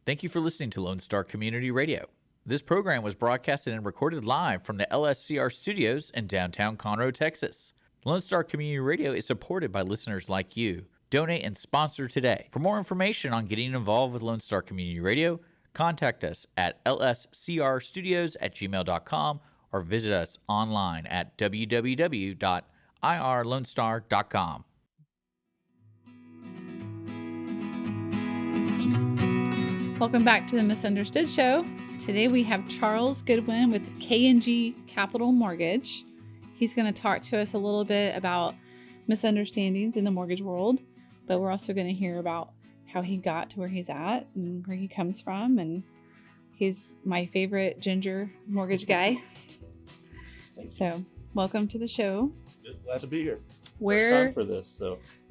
Thank you for listening to Lone Star Community Radio. This program was broadcasted and recorded live from the LSCR studios in downtown Conroe, Texas. Lone Star Community Radio is supported by listeners like you. Donate and sponsor today. For more information on getting involved with Lone Star Community Radio, contact us at lscrstudios@gmail.com or visit us online at www.irlonestar.com. Welcome back to the Misunderstood Show. Today we have Charles Goodwin with K&G Capital Mortgage. He's going to talk to us a little bit about misunderstandings in the mortgage world, but we're also going to hear about how he got to where he's at and where he comes from. And he's my favorite ginger mortgage guy. So welcome to the show. Good, glad to be here. Where First time for this,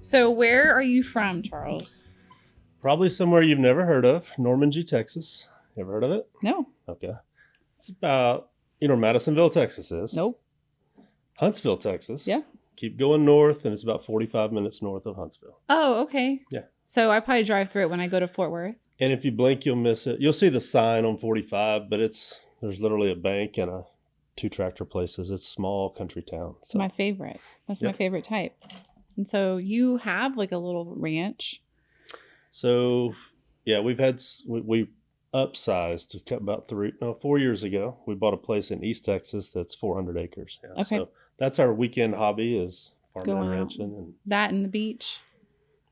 So where are you from, Charles? Probably somewhere you've never heard of, Normandy, Texas. You ever heard of it? No. Okay. It's about, Madisonville, Texas is. Nope. Huntsville, Texas. Yeah. Keep going north, and it's about 45 minutes north of Huntsville. Oh, okay. Yeah. So I probably drive through it when I go to Fort Worth. And if you blink, you'll miss it. You'll see the sign on 45, but there's literally a bank and two tractor places. It's a small country town. It's my favorite. That's my favorite type. And so you have like a little ranch. So, yeah, we upsized about 4 years ago. We bought a place in East Texas that's 400 acres. Yeah. Okay. So that's our weekend hobby is farming and Going out. ranching. And That and the beach.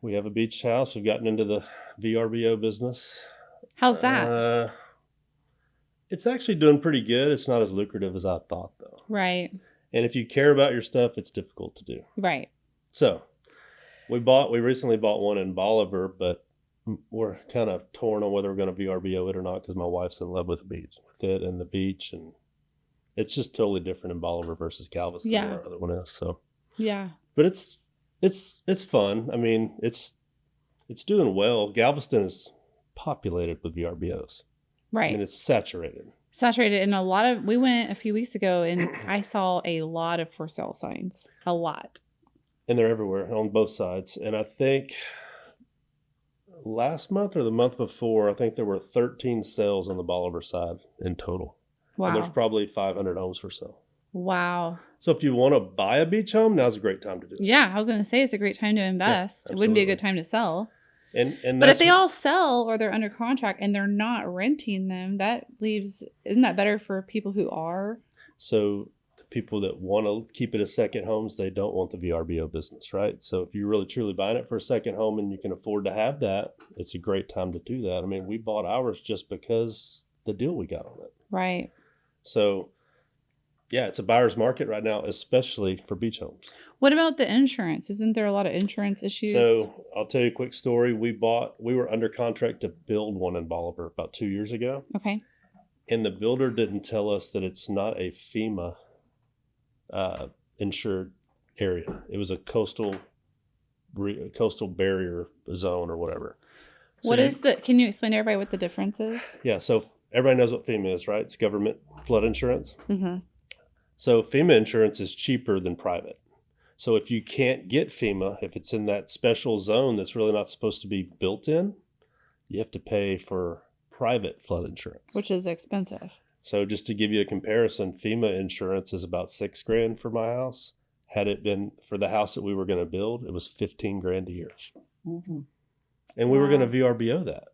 we have a beach house. We've gotten into the VRBO business. How's that? It's actually doing pretty good. It's not as lucrative as I thought, though. Right. And if you care about your stuff, it's difficult to do. Right. So we recently bought one in Bolivar, but we're kind of torn on whether we're going to VRBO it or not because my wife's in love with it and the beach, and it's just totally different in Bolivar versus Galveston. Yeah. Where our other one is. So Yeah. but it's fun. I mean, it's doing well. Galveston is populated with VRBOs. Right. I mean, it's saturated. Saturated. And we went a few weeks ago and I saw a lot of for sale signs. A lot. And they're everywhere on both sides. And I think last month or the month before, I think there were 13 sales on the Bolivar side in total. Wow. And there's probably 500 homes for sale. Wow. So if you want to buy a beach home, now's a great time to do it. Yeah. I was going to say it's a great time to invest. Yeah, it wouldn't be a absolutely. good time to sell. And But if they all sell or they're under contract and they're not renting them, isn't that better for people who are? So the people that want to keep it as second homes, they don't want the VRBO business, right? So if you're really truly buying it for a second home and you can afford to have that, it's a great time to do that. I mean, we bought ours just because the deal we got on it. Right. So yeah, it's a buyer's market right now, especially for beach homes. What about the insurance? Isn't there a lot of insurance issues? So I'll tell you a quick story. We were under contract to build one in Bolivar about 2 years ago. Okay. And the builder didn't tell us that it's not a FEMA insured area. It was a coastal barrier zone or whatever. Can you explain to everybody what the difference is? Yeah, so everybody knows what FEMA is, right? It's government flood insurance. Mm-hmm. So FEMA insurance is cheaper than private. So if you can't get FEMA, if it's in that special zone that's really not supposed to be built in, you have to pay for private flood insurance. Which is expensive. So just to give you a comparison, FEMA insurance is about $6,000 for my house. Had it been for the house that we were going to build, it was $15,000 a year. Mm-hmm. And we were going to VRBO that.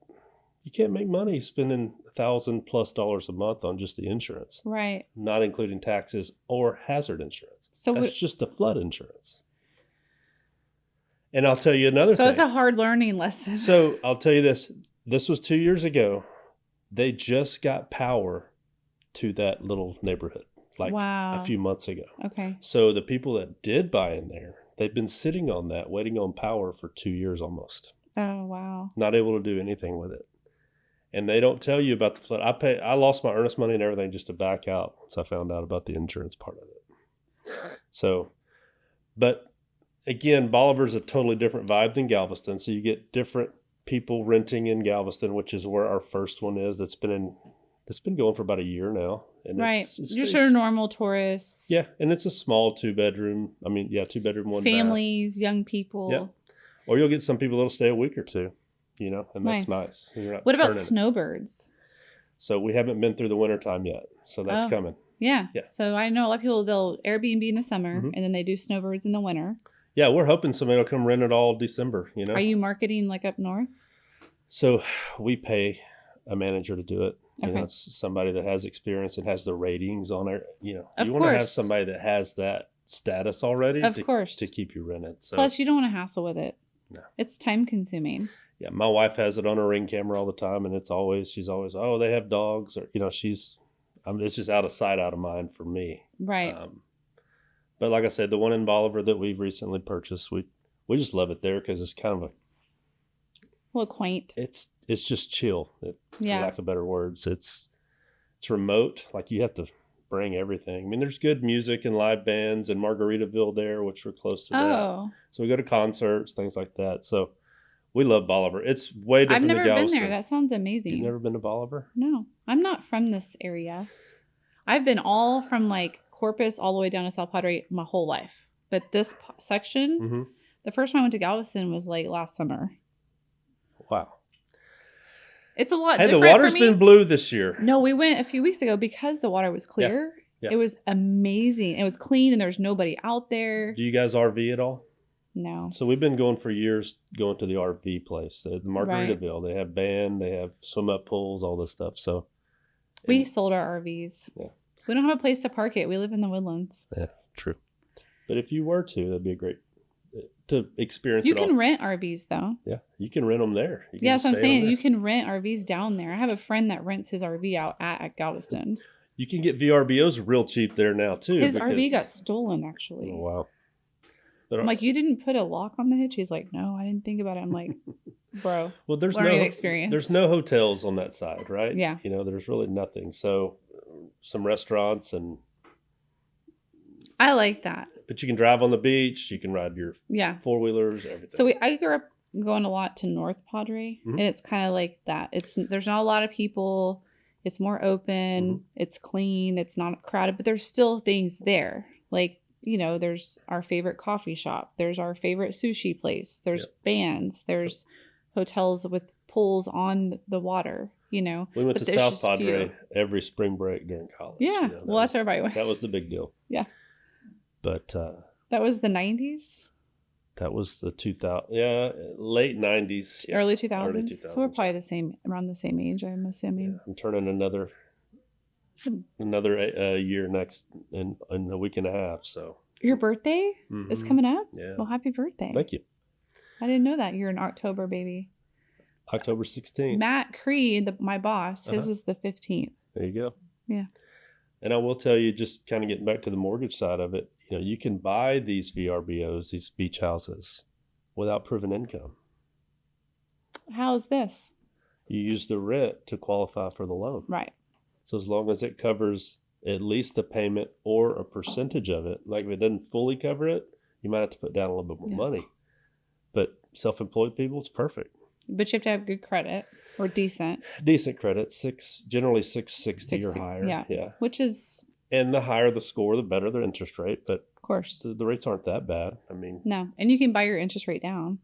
You can't make money spending $1,000+ a month on just the insurance. Right. Not including taxes or hazard insurance. So that's just the flood insurance. And I'll tell you another thing. So it's a hard learning lesson. So I'll tell you this. This was 2 years ago. They just got power to that little neighborhood a few months ago. Okay. So the people that did buy in there, they've been sitting on that, waiting on power for 2 years almost. Oh, wow. Not able to do anything with it. And they don't tell you about the flood. I lost my earnest money and everything just to back out once I found out about the insurance part of it. So, but again, Bolivar's a totally different vibe than Galveston. So you get different people renting in Galveston, which is where our first one is. It's been going for about a year now. And right. Just your normal tourists. Yeah. And it's a small 2-bedroom. 2-bedroom, 1 bath. Families, young people. Yeah. Or you'll get some people that'll stay a week or two. you know, and that's Nice. nice. You're not What about turning it. snowbirds? So we haven't been through the wintertime yet. So that's Oh. coming. Yeah. Yeah. So I know a lot of people, they'll Airbnb in the summer Mhm. and then they do snowbirds in the winter. Yeah, we're hoping somebody will come rent it all December, you know. Are you marketing like up north? So we pay a manager to do it. You know, Okay. it's somebody that has experience and has the ratings on it. You know, Of you want to have course. somebody that has that status already Of course. to keep you rented. So Plus, you don't want to hassle with it. No. It's time consuming. yeah, my wife has it on her Ring camera all the time, and she's always, oh, they have dogs, or you know, it's just out of sight, out of mind for me. Right. But like I said, the one in Bolivar that we've recently purchased, we just love it there because it's kind of Well, quaint. it's just chill. For Yeah. lack of better words, it's remote. Like you have to bring everything. I mean, there's good music and live bands in Margaritaville there, which we're close to that. Oh, So we go to concerts, things like that. So we love Bolivar. It's way different I've never than been Galveston. there. That sounds amazing. You've never been to Bolivar? No, I'm not from this area. I've been all from like Corpus all the way down to South Padre my whole life. But this section, Mm-hmm. the first time I went to Galveston was like last summer. Wow. It's a lot Hey, the different water's for me. been blue this year. No, we went a few weeks ago because the water was clear. Yeah. It was amazing. It was clean and there was nobody out there. Do you guys RV at all? No. So we've been going for years, going to the RV place, the Margaritaville. They have band, they have swim up pools, all this stuff. So We sold our RVs. Yeah. We don't have a place to park it. We live in the woodlands. yeah, true. But if you were to, that'd be a great to experience. You it can all. rent RVs though. Yeah, you can rent them there. You can Yeah, that's what I'm stay on saying. there. You can rent RVs down there. I have a friend that rents his RV out at Galveston. You can get VRBOs real cheap there now too. His RV because- got stolen actually. Oh, wow. But I'm like, you didn't put a lock on the hitch? He's like, no, I didn't think about it. I'm like, bro, well, there's learning no experience. There's no hotels on that side, right? Yeah. You know, there's really nothing. So some restaurants I like that. but you can drive on the beach. You can ride your Yeah. 4-wheelers, everything. So I grew up going a lot to North Padre, Mhm. and it's kind of like that. There's not a lot of people. It's more open. Mhm. It's clean. It's not crowded, but there's still things there. Like, you know, there's our favorite coffee shop. There's our favorite sushi place. There's bands. There's hotels with pools on the water, you know. we went but to there's South just Padre few. every spring break during college. Yeah. you know, Well, that's where everybody went. that was the big deal. Yeah. But That was the 90s, that was the 2000, late 90s. Yeah. early 2000s. Early So we're 2000s. probably around the same age, I'm assuming. Yeah, I'm turning another year next in a week and a half. So Your birthday is Mhm. coming up? Yeah. Well, happy birthday. Thank you. I didn't know that. You're an October baby. October 16th. Matt Creed, my boss, his Uh-huh. is the 15th. There you go. Yeah. And I will tell you, just kind of getting back to the mortgage side of it, you know, you can buy these VRBOs, these beach houses, without proven income. How's this? You use the rent to qualify for the loan. Right. So as long as it covers at least the payment or a percentage of it, like if it doesn't fully cover it, you might have to put down a little bit more Yeah. money. But self-employed people, it's perfect. But you have to have good credit or decent, Decent credit, generally 660 or 60, higher. yeah. which is, And the higher the score, the better the interest rate. But of course, the rates aren't that bad. I mean, no. And you can buy your interest rate down.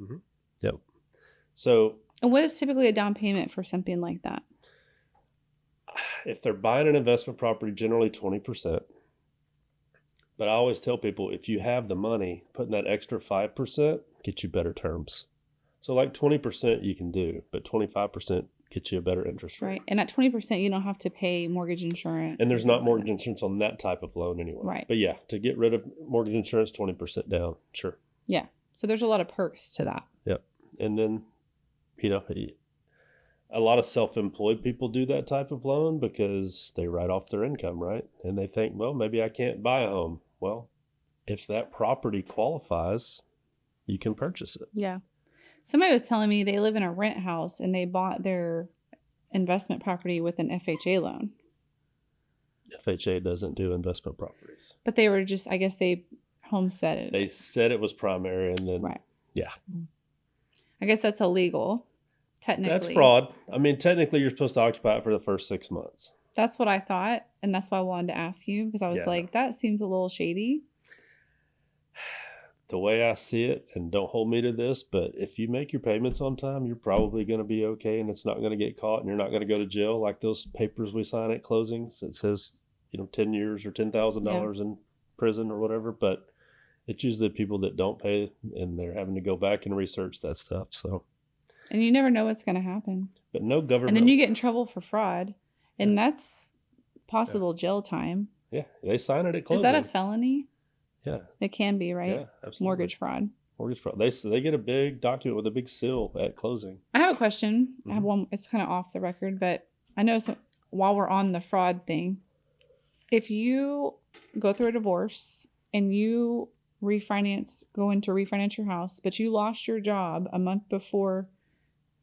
yep. So And what is typically a down payment for something like that? if they're buying an investment property, generally 20%. But I always tell people, if you have the money, putting that extra 5% gets you better terms. So like 20% you can do, but 25% gets you a better interest rate. Right. And at 20%, you don't have to pay mortgage insurance. And there's things not like mortgage that. insurance on that type of loan anyway. Right. But yeah, to get rid of mortgage insurance, 20% down. Sure. Yeah. So there's a lot of perks to that. Yep. And then, you know, a lot of self-employed people do that type of loan because they write off their income, right? And they think, well, maybe I can't buy a home. Well, if that property qualifies, you can purchase it. Yeah. Somebody was telling me they live in a rent house and they bought their investment property with an FHA loan. FHA doesn't do investment properties. But they were just, I guess they homesteaded. They said it was primary, and then Right. yeah, I guess that's illegal, technically. that's fraud. I mean, technically, you're supposed to occupy it for the first 6 months. That's what I thought. And that's why I wanted to ask you because I was Yeah. like, that seems a little shady. the way I see it, and don't hold me to this, but if you make your payments on time, you're probably going to be okay, and it's not going to get caught, and you're not going to go to jail like those papers we sign at closings that says, 10 years or $10,000 in prison or whatever. But it's usually the people that don't pay, and they're having to go back and research that stuff. So, and you never know what's going to happen. but no government. And then you get in trouble for fraud, and that's possible jail time. Yeah, they sign it at closing. Is that a felony? Yeah, it can be, right? Yeah, absolutely. Mortgage fraud. Mortgage fraud. They get a big document with a big seal at closing. I have a question. I have one. It's kind of off the record, but I know while we're on the fraud thing, if you go through a divorce and you go in to refinance your house, but you lost your job a month before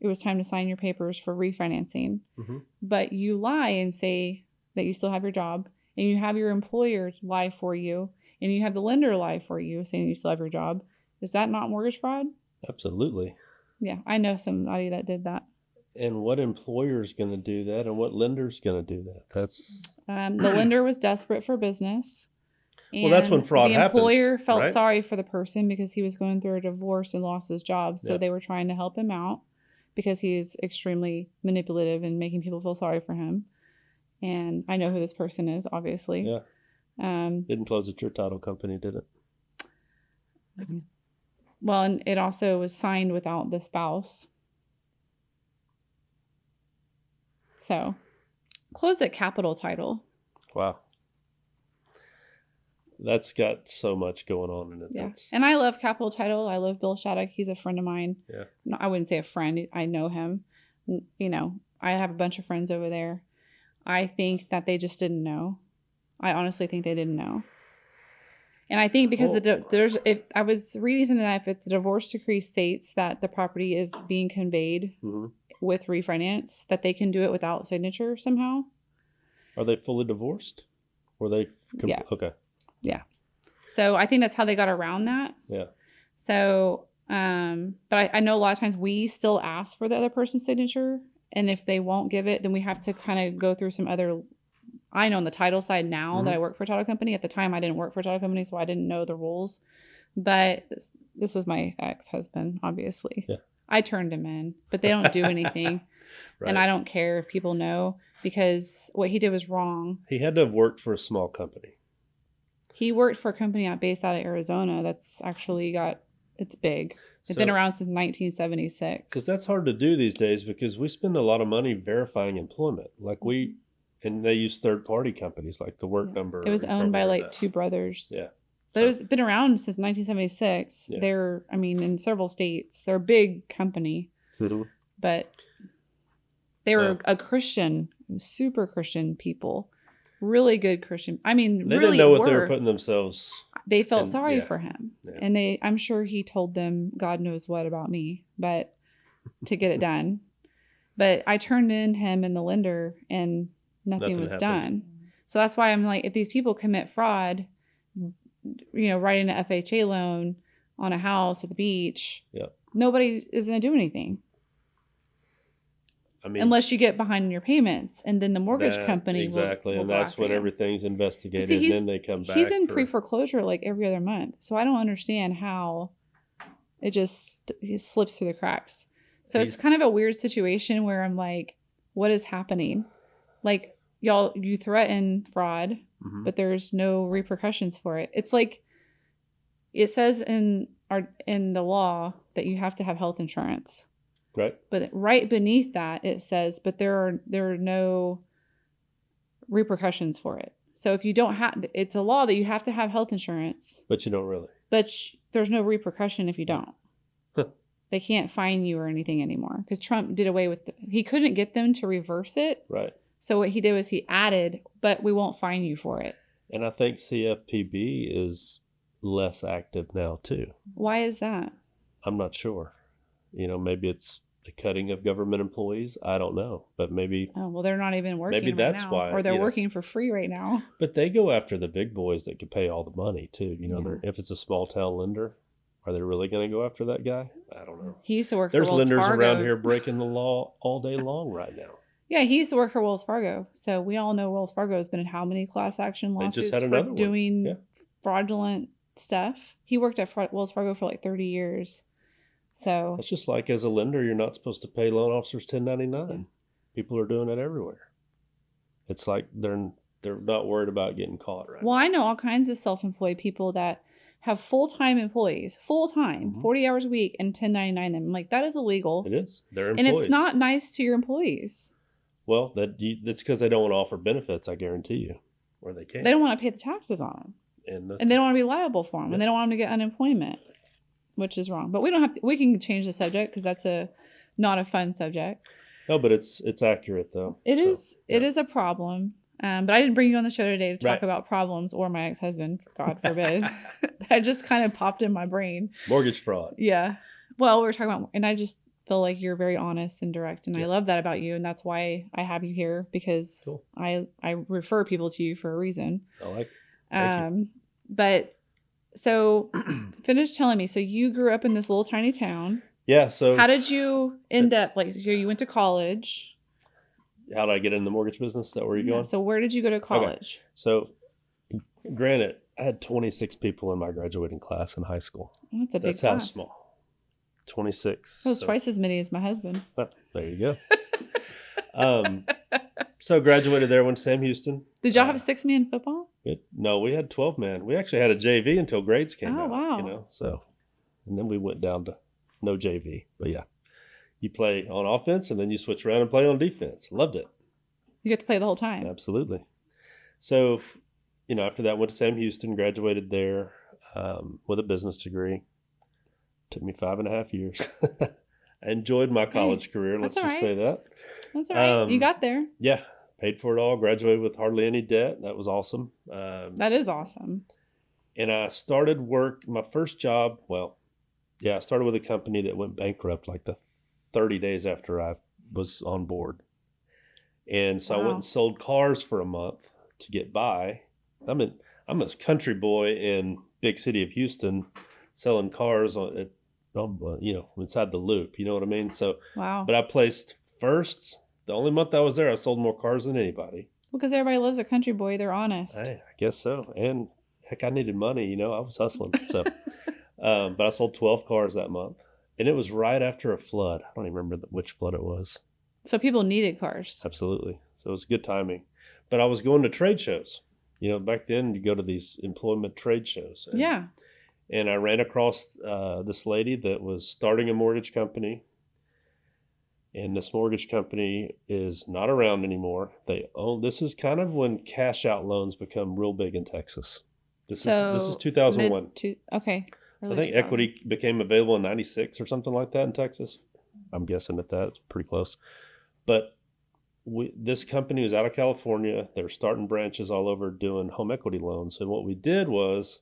it was time to sign your papers for refinancing, but you lie and say that you still have your job, and you have your employer lie for you, and you have the lender lie for you saying you still have your job, is that not mortgage fraud? Absolutely. Yeah, I know somebody that did that. And what employer is going to do that, and what lender is going to do that? That's the lender was desperate for business. Well, that's when fraud happens. The employer felt right? sorry for the person because he was going through a divorce and lost his job. So they were trying to help him out because he is extremely manipulative and making people feel sorry for him. And I know who this person is, obviously. Yeah. Didn't close at your title company, did it? Well, and it also was signed without the spouse. So, close at Capital Title. Wow. That's got so much going on in it. Yeah. And I love Capital Title. I love Bill Shattuck. He's a friend of mine. Yeah. No, I wouldn't say a friend. I know him. I have a bunch of friends over there. I think that they just didn't know. I honestly think they didn't know. And I think because if I was reading something that if it's a divorce decree states that the property is being conveyed with refinance, that they can do it without signature somehow. Are they fully divorced? Were they? Yeah. Okay. Yeah. So I think that's how they got around that. Yeah. So, but I know a lot of times we still ask for the other person's signature. And if they won't give it, then we have to kind of go through some other, I know on the title side now that I work for a title company. At the time, I didn't work for a title company, so I didn't know the rules. But this was my ex-husband, obviously. Yeah. I turned him in, but they don't do anything. Right. And I don't care if people know because what he did was wrong. He had to have worked for a small company. He worked for a company based out of Arizona that's actually it's big. It's been around since 1976. Because that's hard to do these days because we spend a lot of money verifying employment. And they use third-party companies like the Work Number. It was owned by two brothers. Yeah. But it's been around since 1976. Yeah. They're, in several states. They're a big company. But they were a Christian, super Christian people. Really good Christian. They really didn't know what they were putting themselves. They felt sorry for him. Yeah. And I'm sure he told them God knows what about me, but to get it done. But I turned in him and the lender and nothing was done. So that's why I'm like, if these people commit fraud, writing an FHA loan on a house at the beach, nobody is going to do anything. Unless you get behind in your payments, and then the mortgage company will and that's when everything's investigated, See, and then they come back. He's in pre-foreclosure like every other month, so I don't understand how it slips through the cracks. So it's kind of a weird situation where I'm like, what is happening? Like, y'all, you threaten fraud, but there's no repercussions for it. It's like it says in the law that you have to have health insurance. Right. But right beneath that, it says, but there are no repercussions for it. So if you don't have, it's a law that you have to have health insurance. But you don't really. But there's no repercussion if you don't. They can't fine you or anything anymore because Trump did away with he couldn't get them to reverse it. Right. So what he did was he added, but we won't fine you for it. And I think CFPB is less active now too. Why is that? I'm not sure. Maybe it's the cutting of government employees. I don't know, but maybe. Oh, well, they're not even working. Maybe that's why, or they're working for free right now. But they go after the big boys that can pay all the money too. If it's a small town lender, are they really going to go after that guy? I don't know. He used to work. There's for Wells lenders Fargo. around here breaking the law all day long right now. Yeah, he used to work for Wells Fargo, so we all know Wells Fargo has been in how many class action lawsuits for doing fraudulent stuff. He worked at Wells Fargo for like 30 years. So It's just like as a lender, you're not supposed to pay loan officers 1099. People are doing it everywhere. It's like they're not worried about getting caught, right? well, I know all kinds of self-employed people that have full-time employees, 40 hours a week, and 1099 them. I'm like, that is illegal. It is. They're And employees. it's not nice to your employees. Well, that's because they don't want to offer benefits, I guarantee you, or they can't. They don't want to pay the taxes on them. And they don't want to be liable for them. Yeah. And they don't want them to get unemployment, which is wrong. But we don't have to, we can change the subject because that's not a fun subject. No, but it's accurate though. It is a problem. But I didn't bring you on the show today to talk Right. about problems or my ex-husband, God forbid. That just kind of popped in my brain. Mortgage fraud. Yeah. Well, we were talking about, and I just feel like you're very honest and direct, and I Yeah. love that about you, and that's why I have you here, because Cool. I refer people to you for a reason. I like it. Thank you. But so finish telling me. So you grew up in this little tiny town. Yeah. So How did you end up, like, so you went to college? how did I get in the mortgage business? Is that where you're going? So where did you go to college? So, granted, I had 26 people in my graduating class in high school. Oh, that's a big That's how class. small. 26. That was so- twice as many as my husband. Well, there you go. So graduated there, went to Sam Houston. Did y'all have 6-man football? No, we had 12 man. We actually had a JV until grades came Oh, out. wow. You know, so and then we went down to no JV. But yeah, you play on offense and then you switch around and play on defense. Loved it. You get to play the whole time. Absolutely. So, after that, went to Sam Houston, graduated there with a business degree. Took me 5.5 years. I enjoyed my college career. Let's that's just all say that. That's all right. You got there. Yeah, paid for it all. Graduated with hardly any debt. That was awesome. That is awesome. And I started work. My first job. Well, yeah, I started with a company that went bankrupt like the 30 days after I was on board. And so I went Wow. and sold cars for a month to get by. I'm a country boy in big city of Houston, selling cars inside the loop. You know what I mean? So, Wow. but I placed first. The only month I was there, I sold more cars than anybody. Because everybody loves a country boy. They're honest. Hey, I guess so. And heck, I needed money. I was hustling. So, but I sold 12 cars that month, and it was right after a flood. I don't even remember which flood it was. So people needed cars. Absolutely. So it was good timing. But I was going to trade shows. Back then you go to these employment trade shows. Yeah. And I ran across this lady that was starting a mortgage company. And this mortgage company is not around anymore. This is kind of when cash out loans become real big in Texas. This is 2001. Okay. I Early think 2000. equity became available in 96 or something like that in Texas. I'm guessing at that. It's pretty close. But this company was out of California. They were starting branches all over doing home equity loans. And what we did was...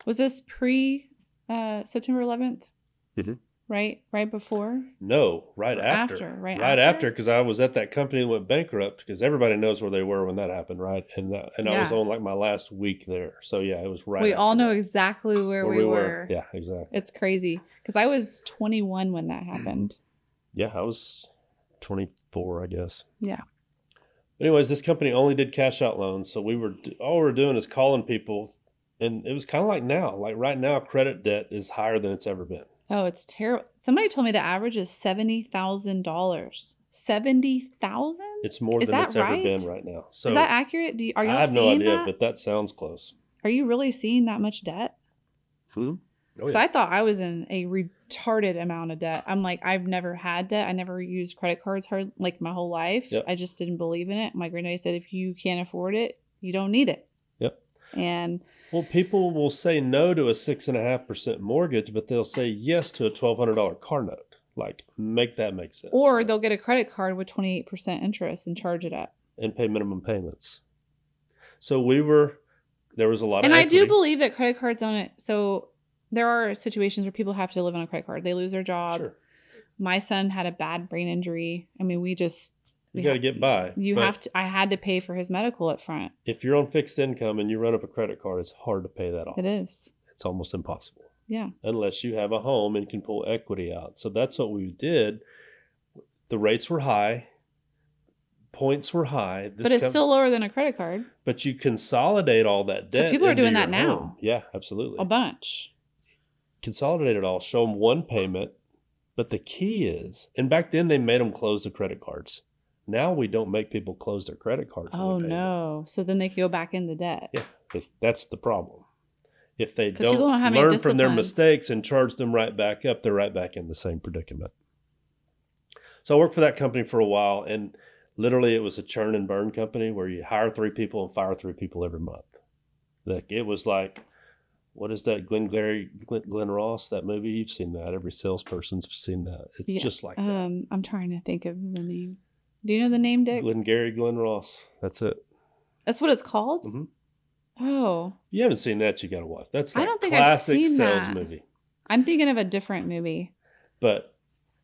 Was this pre September 11th? Mhm. Right before? No, right Or after. right Right after? after, because I was at that company that went bankrupt, because everybody knows where they were when that happened, right? And I was Yeah. on like my last week there. So yeah, it was right We after all know that. exactly where we were. Yeah, exactly. It's crazy. Because I was 21 when that happened. Yeah, I was 24, I guess. Yeah. Anyways, this company only did cash out loans. So all we were doing is calling people. And it was kind of like now. Like right now, credit debt is higher than it's ever been. Oh, it's terrible. Somebody told me the average is $70,000. 70,000? It's more Is than that it's ever right? been right now. So Is that accurate? Are y'all I have no seeing idea, that? but that sounds close. Are you really seeing that much debt? Oh, Because yeah. I thought I was in a retarded amount of debt. I'm like, I've never had debt. I never used credit cards my whole life. Yep. I just didn't believe in it. My granddaddy said, if you can't afford it, you don't need it. Yep. And Well, people will say no to a 6.5% mortgage, but they'll say yes to a $1,200 car note. Like, make that make sense. or they'll get a credit card with 28% interest and charge it up. and pay minimum payments. So there was a lot And of I equity. do believe that credit cards on it. So there are situations where people have to live on a credit card. They lose their job. Sure. My son had a bad brain injury. I mean, You got to get by. But I had to pay for his medical up front. if you're on fixed income and you run up a credit card, it's hard to pay that off. It is. It's almost impossible. Yeah. Unless you have a home and can pull equity out. So that's what we did. The rates were high. points were high. But it's still lower than a credit card. But you consolidate all that debt. People are doing that home. now. Yeah, absolutely. A bunch. Consolidate it all. Show them one payment. But the key is, and back then they made them close the credit cards. Now we don't make people close their credit cards. Oh, no. So then they can go back into debt. Yeah, that's the problem. If they don't learn from their mistakes and charge them right back up, they're right back in the same predicament. So I worked for that company for a while, and literally it was a churn and burn company where you hire 3 people and fire 3 people every month. Like, it was like, what is that, Glenn Ross, that movie? You've seen that. Every salesperson's seen that. It's just like that. I'm trying to think of the name. Do you know the name, Dick? Glenn Ross. That's it. That's what it's called? Mm-hmm. Oh. If you haven't seen that, you got to watch. That's like I don't think classic I've seen sales that. movie. I'm thinking of a different movie.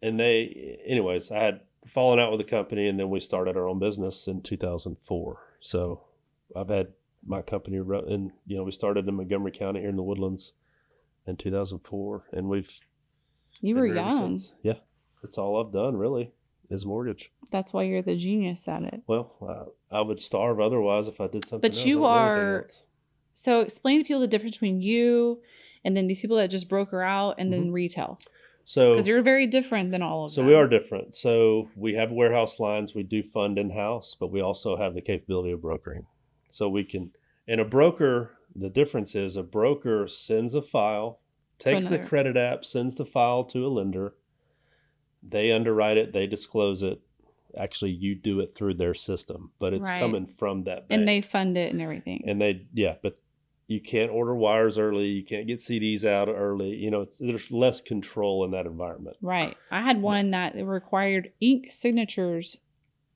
Anyways, I had fallen out with the company, and then we started our own business in 2004. So I've had my company, and we started in Montgomery County here in the Woodlands in 2004, and You were young. Yeah, that's all I've done really is mortgage. That's why you're the genius at it. Well, I would starve otherwise if I did something else. But you are. So explain to people the difference between you and then these people that just broker out and then retail. So because you're very different than all of them. So we are different. So we have warehouse lines. We do fund in-house, but we also have the capability of brokering. So we can, and a broker, the difference is a broker sends a file, takes the credit app, sends the file to a lender. They underwrite it. They disclose it. Actually, you do it through their system, but it's coming from that bank. And they fund it and everything. And but you can't order wires early. You can't get CDs out early. There's less control in that environment. Right. I had one that required ink signatures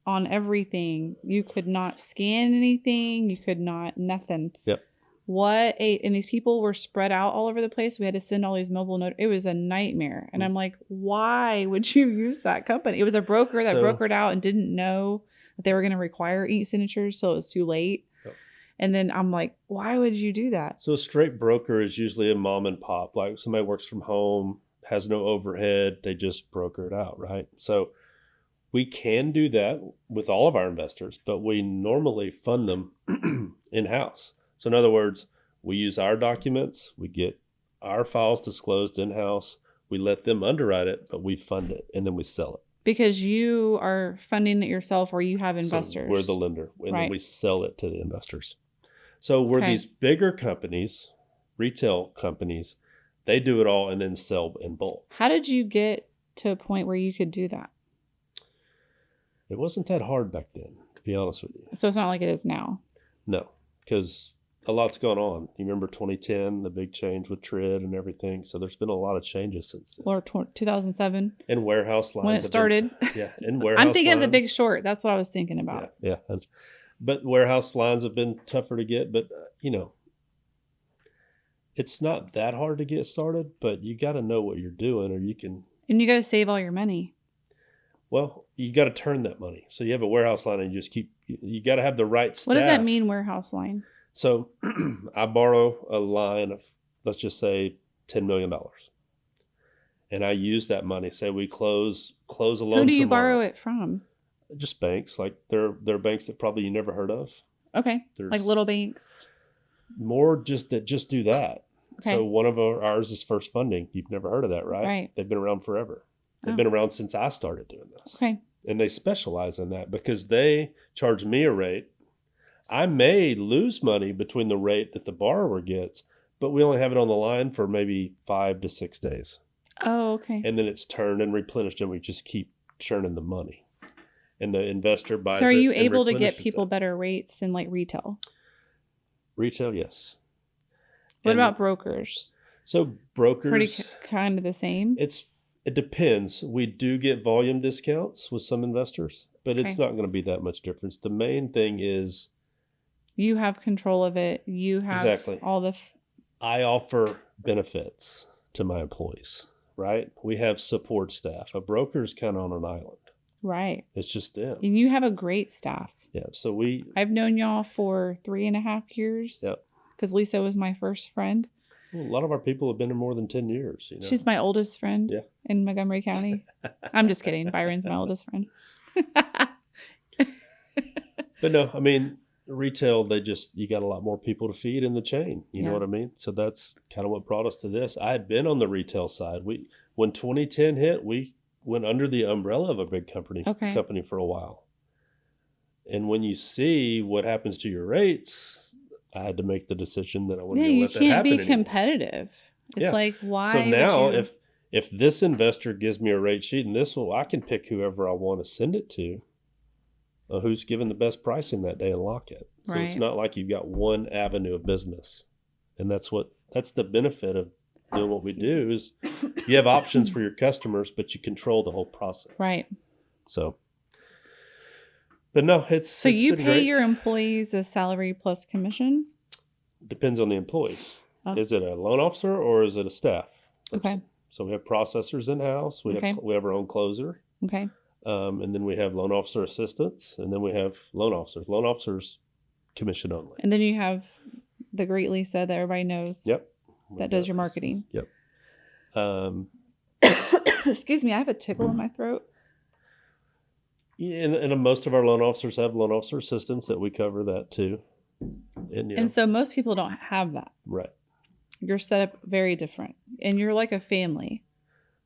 on everything. You could not scan anything. You could not, nothing. Yep. And these people were spread out all over the place. We had to send all these mobile notes. It was a nightmare. And I'm like, why would you use that company? It was a broker that brokered out and didn't know that they were going to require ink signatures till it was too late. Yep. And then I'm like, why would you do that? So a straight broker is usually a mom and pop, like somebody works from home, has no overhead. They just broker it out, right? So we can do that with all of our investors, but we normally fund them in-house. So in other words, we use our documents, we get our files disclosed in-house, we let them underwrite it, but we fund it, and then we sell it. Because you are funding it yourself or you have investors. So we're the lender, and then we sell it to the investors. So we're these bigger companies, retail companies, they do it all and then sell in bulk. How did you get to a point where you could do that? It wasn't that hard back then, to be honest with you. So it's not like it is now? No, because a lot's gone on. You remember 2010, the big change with TRID and everything. So there's been a lot of changes since then. Or 2007. And warehouse lines. When it started. And warehouse I'm thinking lines. of The Big Short. That's what I was thinking about. Yeah. But warehouse lines have been tougher to get. But, it's not that hard to get started. But you got to know what you're doing or you can. And you got to save all your money. Well, you got to turn that money. So you have a warehouse line and you just you got to have the right staff. What does that mean, warehouse line? So I borrow a line of, let's just say, $10 million. And I use that money. Say we close a loan. Who do you borrow it from? Just banks. Like they're banks that probably you never heard of. Okay. Like little banks? More that just do that. Okay. So one of ours is First Funding. You've never heard of that, right? Right. They've been around forever. They've been around since I started doing this. Okay. And they specialize in that because they charge me a rate. I may lose money between the rate that the borrower gets, but we only have it on the line for maybe 5 to 6 days. Oh, okay. And then it's turned and replenished, and we just keep churning the money. And the investor buys it. So are you able to get people better rates than like retail? Retail, yes. What about brokers? So brokers... Pretty kind of the same? It depends. We do get volume discounts with some investors, but it's not going to be that much difference. The main thing is... You have control of it. You have all the... I offer benefits to my employees, right? We have support staff. A broker's kind of on an island. Right. It's just them. And you have a great staff. Yeah. So I've known y'all for 3.5 years. Yep. Because Lisa was my first friend. Well, a lot of our people have been here more than 10 years. She's my oldest friend in Montgomery County. I'm just kidding. Byron's my oldest friend. But no, I mean, retail, you got a lot more people to feed in the chain. You know Yeah. what I mean? So that's kind of what brought us to this. I had been on the retail side. When 2010 hit, we went under the umbrella of a big company for a while. And when you see what happens to your rates, I had to make the decision that I wasn't going to let that happen be anymore. competitive. It's like, why? So now, if this investor gives me a rate sheet and this one, I can pick whoever I want to send it to, who's given the best pricing that day and lock it. So it's not like you've got one avenue of business. And that's the benefit of doing what we do is you have options for your customers, but you control the whole process. Right. So, but no, So you pay your employees a salary plus commission? Depends on the employee. Oh. Is it a loan officer or is it a staff? Okay. So we have processors in-house. We have our own closer. Okay. And then we have loan officer assistants, and then we have loan officers. Loan officers commission only. And then you have the great Lisa that everybody knows. Yep. That does your marketing. Yep. Excuse me, I have a tickle in my throat. Yeah, and most of our loan officers have loan officer assistants that we cover that too. And so most people don't have that. Right. You're set up very different, and you're like a family.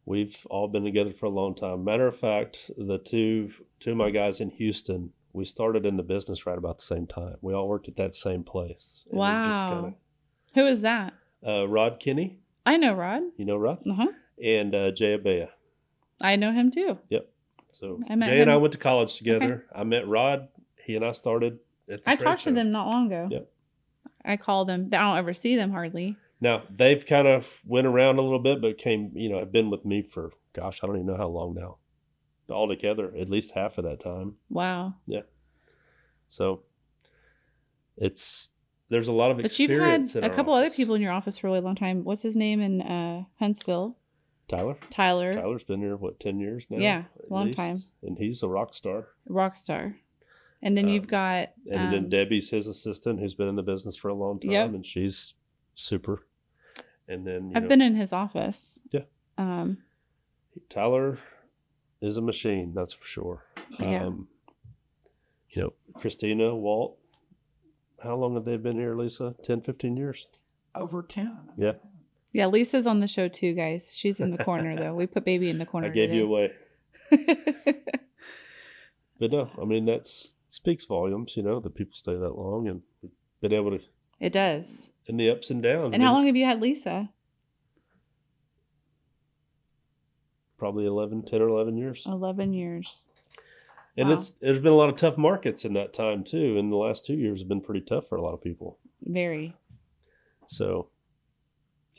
We've all been together for a long time. Matter of fact, the two of my guys in Houston, we started in the business right about the same time. We all worked at that same place. And wow. Who is that? Rod Kinney. I know Rod. You know Rod? Uh-huh. And Jay Abea. I know him too. Yep. So Jay and I went to college together. Okay. I met Rod. He and I started at the I talked to them not long ago. Yep. I call them. I don't ever see them hardly. Now, they've kind of went around a little bit, but have been with me for, gosh, I don't even know how long now. Altogether, at least half of that time. Wow. Yeah. So, there's a lot of experience. But you've had a couple other people in your office for a really long time. What's his name in Huntsville? Tyler. Tyler's been here, 10 years now? Yeah, long time. And he's a rock star. And then you've got... And then Debbie's his assistant, who's been in the business for a long time, and she's super. And then I've been in his office. Yeah. Tyler is a machine, that's for sure. Yeah. Christina, Walt, how long have they been here, Lisa? 10, 15 years? Over 10. Yeah. Yeah, Lisa's on the show too, guys. She's in the corner, though. We put baby in the corner. I gave you away. But no, I mean, that speaks volumes, that people stay that long and been able to. It does. In the ups and downs. And how long have you had Lisa? Probably 10 or 11 years. 11 years. And wow. There's been a lot of tough markets in that time too. And the last 2 years have been pretty tough for a lot of people. Very. So,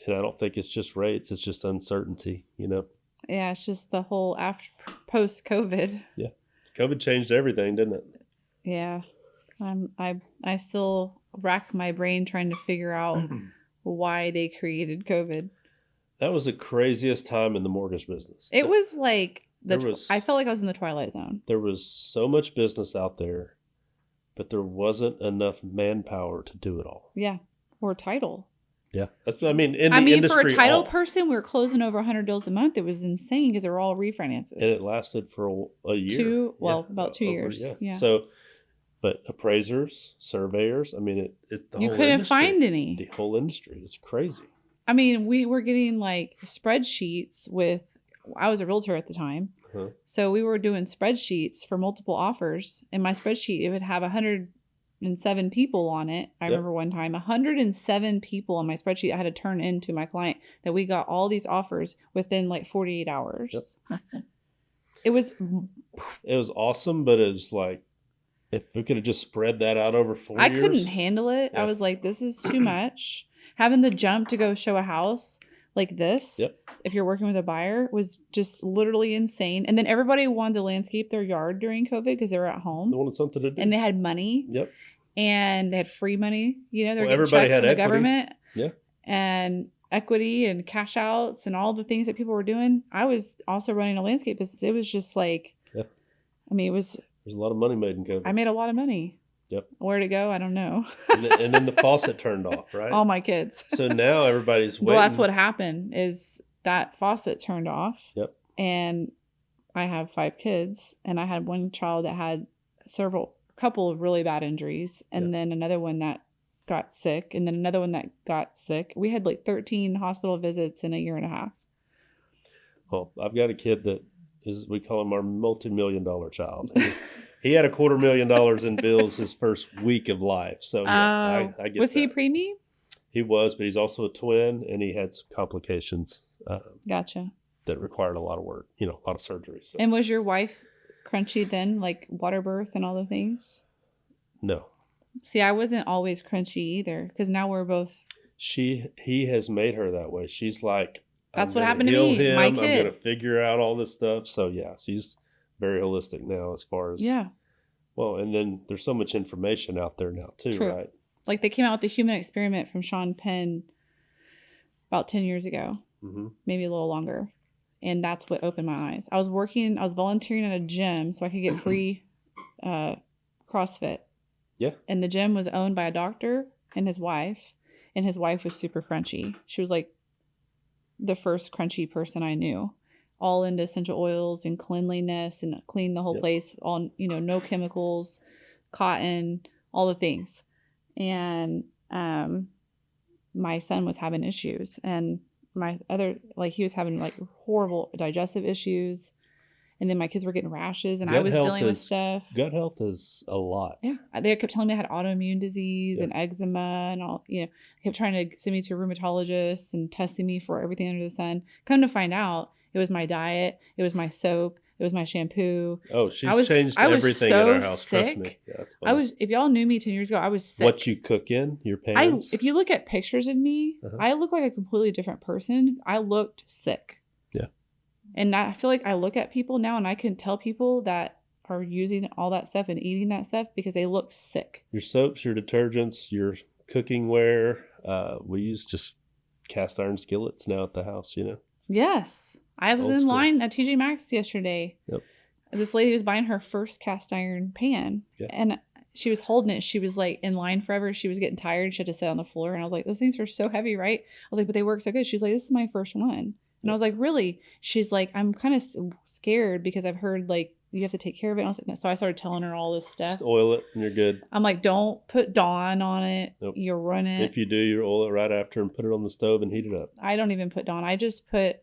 and I don't think it's just rates, it's just uncertainty, Yeah, it's just the whole post-COVID. Yeah. COVID changed everything, didn't it? Yeah. I still rack my brain trying to figure out why they created COVID. That was the craziest time in the mortgage business. It was like I felt like I was in the Twilight Zone. There was so much business out there, but there wasn't enough manpower to do it all. Yeah. Or title. Yeah. That's what I mean. In the industry, for a title person, we were closing over 100 deals a month. It was insane because they were all refinances. And it lasted for a year. About 2 years. Yeah. So, but appraisers, surveyors, I mean, it's the whole industry. You couldn't find any. The whole industry. It's crazy. I mean, we were getting like spreadsheets I was a realtor at the time. Uh-huh. So we were doing spreadsheets for multiple offers. And my spreadsheet, it would have 107 people on it. I remember one time 107 people on my spreadsheet I had to turn into my client that we got all these offers within like 48 hours. Yep. It was awesome, but it was like, if we could have just spread that out over 4 years. I couldn't handle it. Yeah. I was like, this is too much. Having the jump to go show a house like this, if you're working with a buyer, was just literally insane. And then everybody wanted to landscape their yard during COVID because they were at home. They wanted something to do. And they had money. Yep. And they had free money. They're getting checks from the government. Yeah. And equity and cash outs and all the things that people were doing. I was also running a landscape business. It was just like, I mean, there's a lot of money made in COVID. I made a lot of money. Yep. Where to go? I don't know. and then the faucet turned off, right? All my kids. So now everybody's waiting. Well, that's what happened is that faucet turned off. Yep. And I have 5 kids, and I had one child that had couple of really bad injuries, and Yeah. then another one that got sick, and then another one that got sick. We had like 13 hospital visits in a year and a half. Well, I've got a kid that we call him our multi-million-dollar child. He had $250,000 in bills his first week of life. So yeah, I get was he that. preemie? He was, but he's also a twin, and he had some complications Gotcha. that required a lot of work, a lot of surgery. So. And was your wife crunchy then, like water birth and all the things? No. See, I wasn't always crunchy either, because now we're both. He has made her that way. She's like, That's I'm what gonna happened to heal me, him. my I'm kid. going to figure out all this stuff. So yeah, she's very holistic now as far as. Yeah. Well, and then there's so much information out there now too, True. right? Like they came out with the human experiment from Sean Penn about 10 years ago, maybe a little longer. And that's what opened my eyes. I was volunteering at a gym so I could get free CrossFit. Yeah. And the gym was owned by a doctor and his wife was super crunchy. She was like the first crunchy person I knew, all into essential oils and cleanliness and clean the whole place, all, no chemicals, cotton, all the things. And my son was having issues, and my other, he was having like horrible digestive issues, and then my kids were getting rashes, and I was dealing with stuff. Gut health is a lot. Yeah, they kept telling me I had autoimmune disease and eczema and all. Kept trying to send me to rheumatologists and testing me for everything under the sun. Come to find out, it was my diet, it was my soap, it was my shampoo. Oh, she's changed everything in our house. Sick. Trust me. Yeah, that's funny. If y'all knew me 10 years ago, I was sick. What you cook in your pans? If you look at pictures of me, I look like a completely different person. I looked sick. Yeah. And I feel like I look at people now and I can tell people that are using all that stuff and eating that stuff because they look sick. Your soaps, your detergents, your cooking ware. We use just cast iron skillets now at the house, Yes. I was in line at TJ Maxx yesterday. Yep. This lady was buying her first cast iron pan. Yeah. And she was holding it. She was like in line forever. She was getting tired. She had to sit on the floor. And I was like, those things are so heavy, right? I was like, but they work so good. She's like, this is my first one. And I was like, really? She's like, I'm kind of scared because I've heard you have to take care of it. And I was like, so I started telling her all this stuff. Just oil it and you're good. I'm like, don't put Dawn on it. Nope. You'll run it. If you do, you oil it right after and put it on the stove and heat it up. I don't even put Dawn. I just put,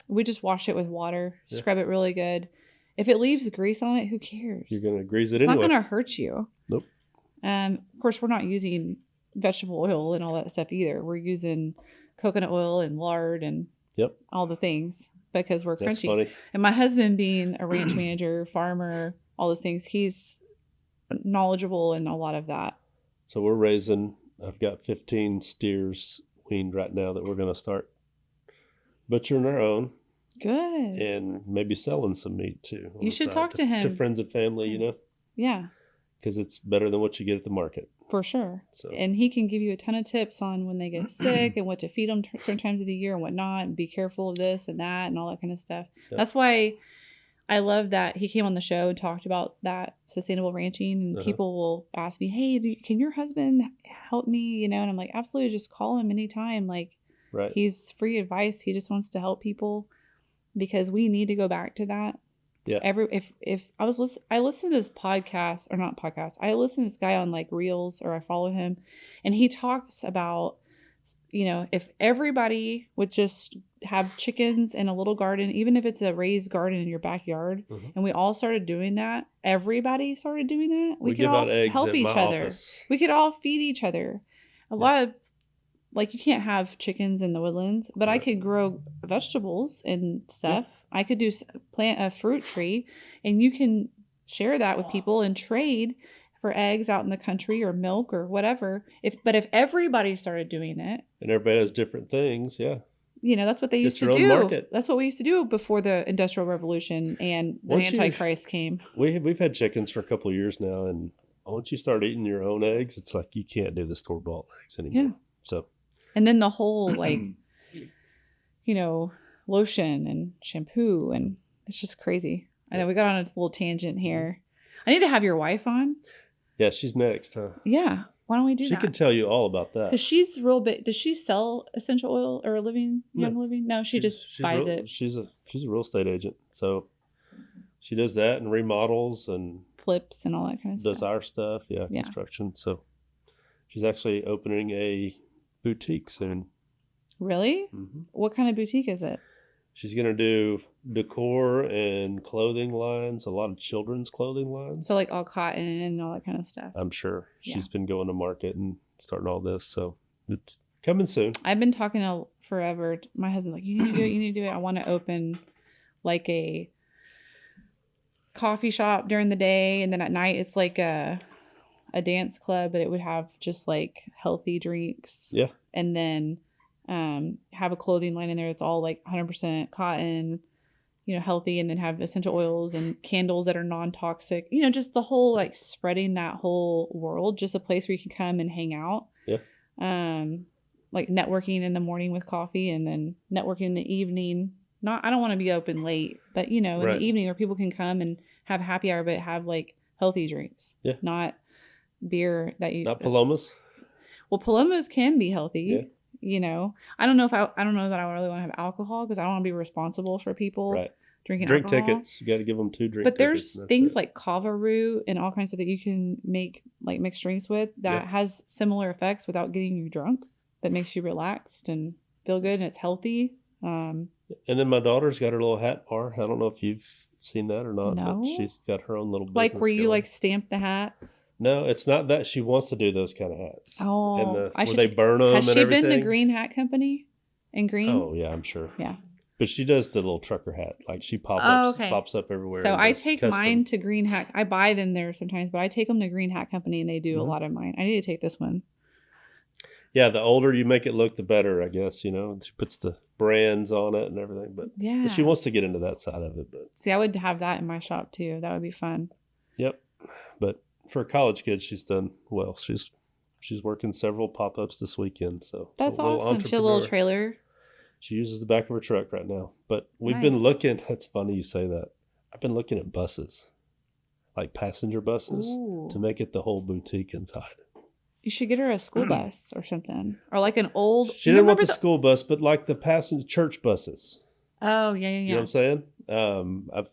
we just wash it with water, scrub it really good. If it leaves grease on it, who cares? You're going to grease it anyway. It's not going to hurt you. Nope. Of course, we're not using vegetable oil and all that stuff either. We're using coconut oil and lard and all the things because we're crunchy. That's funny. And my husband being a ranch manager, farmer, all those things, he's knowledgeable in a lot of that. So I've got 15 steers weaned right now that we're going to start butchering our own. Good. And maybe selling some meat too. You should talk to him. To friends and family, Yeah. Because it's better than what you get at the market. For sure. So. And he can give you a ton of tips on when they get sick and what to feed them certain times of the year and whatnot, and be careful of this and that and all that kind of stuff. Yep. That's why I love that he came on the show and talked about that sustainable ranching. And people will ask me, hey, can your husband help me? And I'm like, absolutely. Just call him anytime. Right. He's free advice. He just wants to help people because we need to go back to that. Yeah. If I listen to this podcast or not podcast, I listen to this guy on Reels or I follow him, and he talks about, if everybody would just have chickens in a little garden, even if it's a raised garden in your backyard, and we all started doing that, everybody started doing that, we could all help each other. We could all feed each other. A lot of you can't have chickens in the woodlands, but I could grow vegetables and stuff. Yeah. I could plant a fruit tree, and you can share that with people and trade for eggs out in the country or milk or whatever. But if everybody started doing it, and everybody has different things, that's what they used to do. Market. That's what we used to do before the Industrial Revolution and the Antichrist came. We've had chickens for a couple of years now, and once you start eating your own eggs, it's like you can't do the store-bought eggs anymore. Yeah. So. And then the whole lotion and shampoo, and it's just crazy. I know we got on a little tangent here. I need to have your wife on. Yeah, she's next, huh? Yeah. Why don't we do that? She can tell you all about that. Because she's real big. Does she sell essential oil or Young Living? No, she just buys it. She's a real estate agent. So she does that and remodels and clips and all that kind of Does stuff. our stuff, yeah, Yeah. construction. So she's actually opening a boutique soon. Really? Mm-hmm. What kind of boutique is it? She's going to do decor and clothing lines, a lot of children's clothing lines. So like all cotton and all that kind of stuff. I'm sure Yeah. she's been going to market and starting all this. So it's coming soon. I've been talking to forever. My husband's like, you need to do it. You need to do it. I want to open like a coffee shop during the day. And then at night, it's like a dance club, but it would have just like healthy drinks. Yeah. And then have a clothing line in there. It's all like 100% cotton, healthy, and then have essential oils and candles that are non-toxic, just the whole like spreading that whole world, just a place where you can come and hang out. Yeah. Like networking in the morning with coffee and then networking in the evening. I don't want to be open late, but in Right. the evening where people can come and have happy hour, but have like healthy drinks. Yeah. Not beer that you. Not Palomas. Well, Palomas can be healthy. Yeah. I don't know that I really want to have alcohol because I don't want to be responsible for people Right. drinking Drink alcohol. tickets. You got to give them 2 drink But tickets. there's and that's things it. like kava root and all kinds of that you can make like mixed drinks with that Yeah. has similar effects without getting you drunk. That makes you relaxed and feel good and it's healthy. And then my daughter's got her little hat bar. I don't know if you've seen that or not, No. but she's got her own little business. Like where you going. like stamp the hats. No, it's not that. She wants to do those kind of hats. Oh, and I where should they burn them Has and she everything. been to Green Hat Company in Green? Oh yeah, I'm sure. Yeah. But she does the little trucker hat. Like she pops up everywhere. So and I does take custom. mine to Green Hat. I buy them there sometimes, but I take them to Green Hat Company and they do a Mhm. lot of mine. I need to take this one. Yeah, the older you make it look, the better, I guess. She puts the brands on it and everything. But Yeah. she wants to get into that side of it. But See, I would have that in my shop too. That would be fun. yep. But for a college kid, she's done well. She's working several pop-ups this weekend. So That's a little awesome. She has a little entrepreneur. trailer. She uses the back of her truck right now. But we've been Nice. looking. It's funny you say that. I've been looking at buses, like passenger buses, Ooh. to make it the whole boutique inside. You should get her a school bus or something, or like an old. She you didn't want remember the school bus, but like the passenger church buses. Oh yeah, yeah, You know yeah. what I'm saying?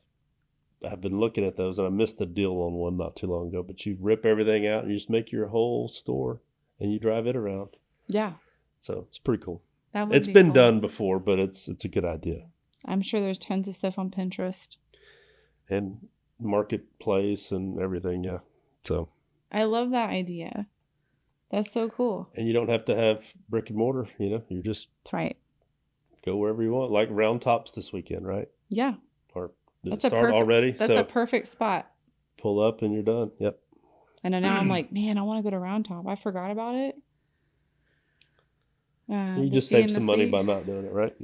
I've been looking at those, and I missed a deal on one not too long ago. But you rip everything out, and you just make your whole store, and you drive it around. Yeah, So it's pretty cool. that would It's be been cool. done before, but it's a good idea. I'm sure there's tons of stuff on Pinterest. And marketplace and everything, yeah. So I love that idea. That's so cool. and you don't have to have brick and mortar. You just That's right. go wherever you want. Like Round Tops this weekend, right? Yeah, Or did That's it a start perfect- already? that's So a perfect spot. pull up and you're done. Yep. And now I'm like, man, I want to go to Round Top. I forgot about it. You We'll just see save him some this money week. by not doing it, right?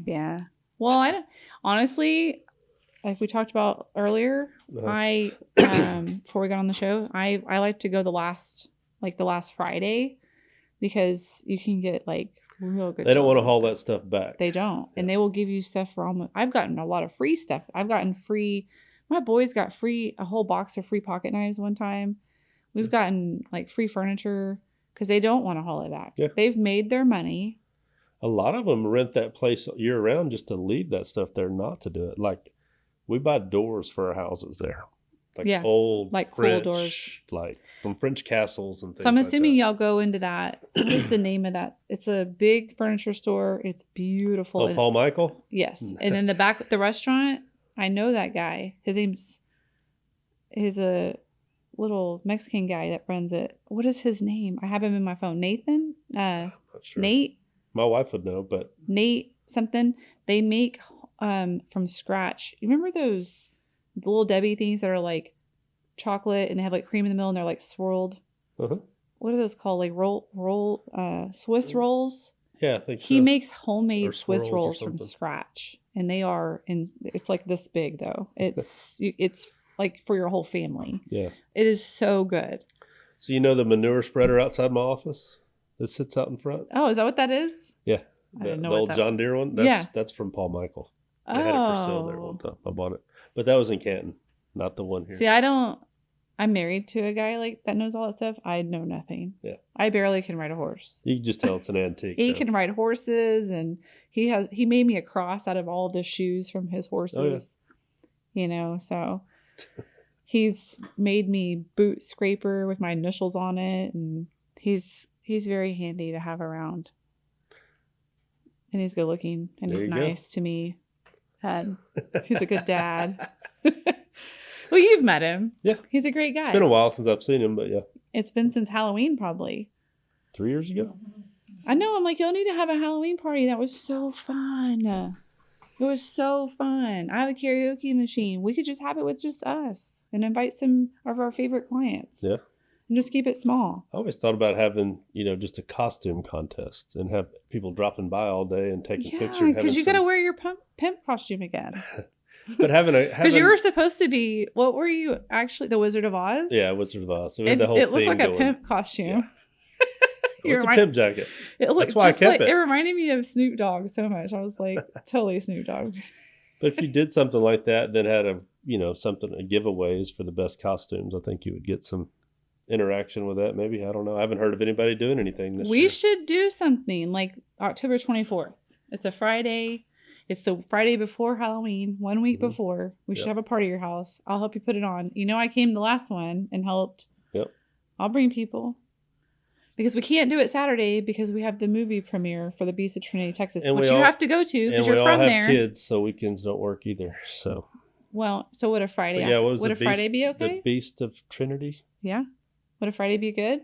Yeah. Well, I don't, honestly, like we talked about earlier, Uh-huh. I before we got on the show, I like to go the last Friday because you can get like real good. They don't deals want to and haul stuff. that stuff back. They don't, and Yeah. they will give you stuff for almost. I've gotten a lot of free stuff. I've gotten free. My boys got a whole box of free pocket knives one time. We've gotten like free furniture because they don't want to haul it back. Yeah. They've made their money. A lot of them rent that place year round just to leave that stuff there, not to do it. Like we buy doors for our houses there, like Yeah, old like cool French, doors. like from French castles and things. So I'm like assuming that. y'all go into that. What is the name of that? It's a big furniture store. It's beautiful. Oh, And- Paul Michael. yes. And then the back, the restaurant, I know that guy. He's a little Mexican guy that runs it. What is his name? I have him in my phone. Nathan? Not sure. Nate? My wife would know, but Nate something. They make from scratch. You remember those little Debbie things that are like chocolate and they have like cream in the middle and they're like swirled? uh-huh. What are those called? Like Swiss rolls? Yeah, I think so. He makes Or homemade Swiss swirls or rolls from something. scratch, and they are it's like this big though. It's like for your whole family. Yeah. It is so good. So you know the manure spreader outside my office that sits out in front? Oh, is that what that is? Yeah. I didn't know the what old that John Deere one? Yeah. That's from Paul Michael. They had it for sale there one time. I bought it. But that was in Canton, not the one here. See, I'm married to a guy like that knows all that stuff. I know nothing. Yeah. I barely can ride a horse. You can just tell it's an antique. He though. can ride horses, and he made me a cross out of all the shoes from his horses. Oh, yeah. So He's made me boot scraper with my initials on it, and he's very handy to have around. And he's good looking, and There he's you nice to me. And he's a good dad. Well, you've met him. Yeah. He's a great guy. It's been a while since I've seen him, but yeah. It's been since Halloween, probably. 3 years ago. I know. I'm like, you'll need to have a Halloween party. That was so fun. It was so fun. I have a karaoke machine. We could just have it with just us and invite some of our favorite clients. Yeah. And just keep it small. I always thought about having, just a costume contest and have people dropping by all day and taking pictures. Yeah, because you got to wear your pimp costume again. But because you were supposed to be, what were you actually, the Wizard of Oz? Yeah, Wizard of Oz. So it looked like a pimp costume. Yeah. It's a pimp jacket. That's why I kept it. It reminded me of Snoop Dogg so much. I was like, totally Snoop Dogg. But if you did something like that, then had a giveaways for the best costumes, I think you would get some interaction with that. Maybe, I don't know. I haven't heard of anybody doing anything this year. We should do something like October 24th. It's a Friday. It's the Friday before Halloween, 1 week before. We should have a party at your house. I'll help you put it on. I came the last one and helped. Yep. I'll bring people. Because we can't do it Saturday because we have the movie premiere for the Beast of Trinity, Texas, which you have to go to because you're from there. And we all have kids, so weekends don't work either. So. Well, so would a Friday? Would a Friday be okay? The Beast of Trinity. Yeah. Would a Friday be good?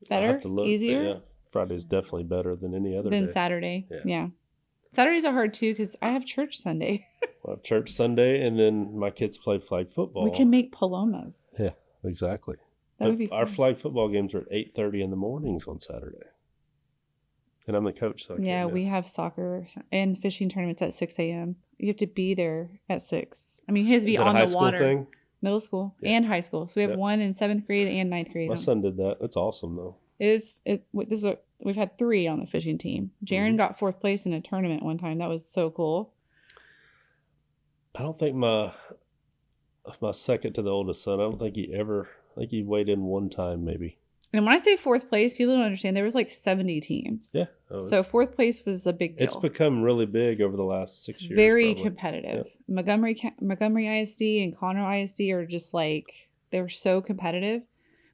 Better? Easier? Yeah. Friday's definitely better than any other day. Than Saturday. Yeah. Saturdays are hard too because I have church Sunday. I have church Sunday, and then my kids play flag football. We can make palomas. Yeah, exactly. That would be fun. Our flag football games are at 8:30 in the mornings on Saturday. And I'm the coach, so I can't miss. We have soccer and fishing tournaments at 6 a.m. You have to be there at 6. I mean, his be on the water. Thing? Middle school and high school. So we have one in 7th grade and 9th grade. My son did that. That's awesome, though. We've had 3 on the fishing team. Jaron got 4th place in a tournament one time. That was so cool. I don't think my second to the oldest son, I don't think he weighed in one time, maybe. And when I say 4th place, people don't understand. There was like 70 teams. Yeah. So 4th place was a big deal. It's become really big over the last 6 years. Very competitive. Yep. Montgomery ISD and Conroe ISD are just like, they're so competitive.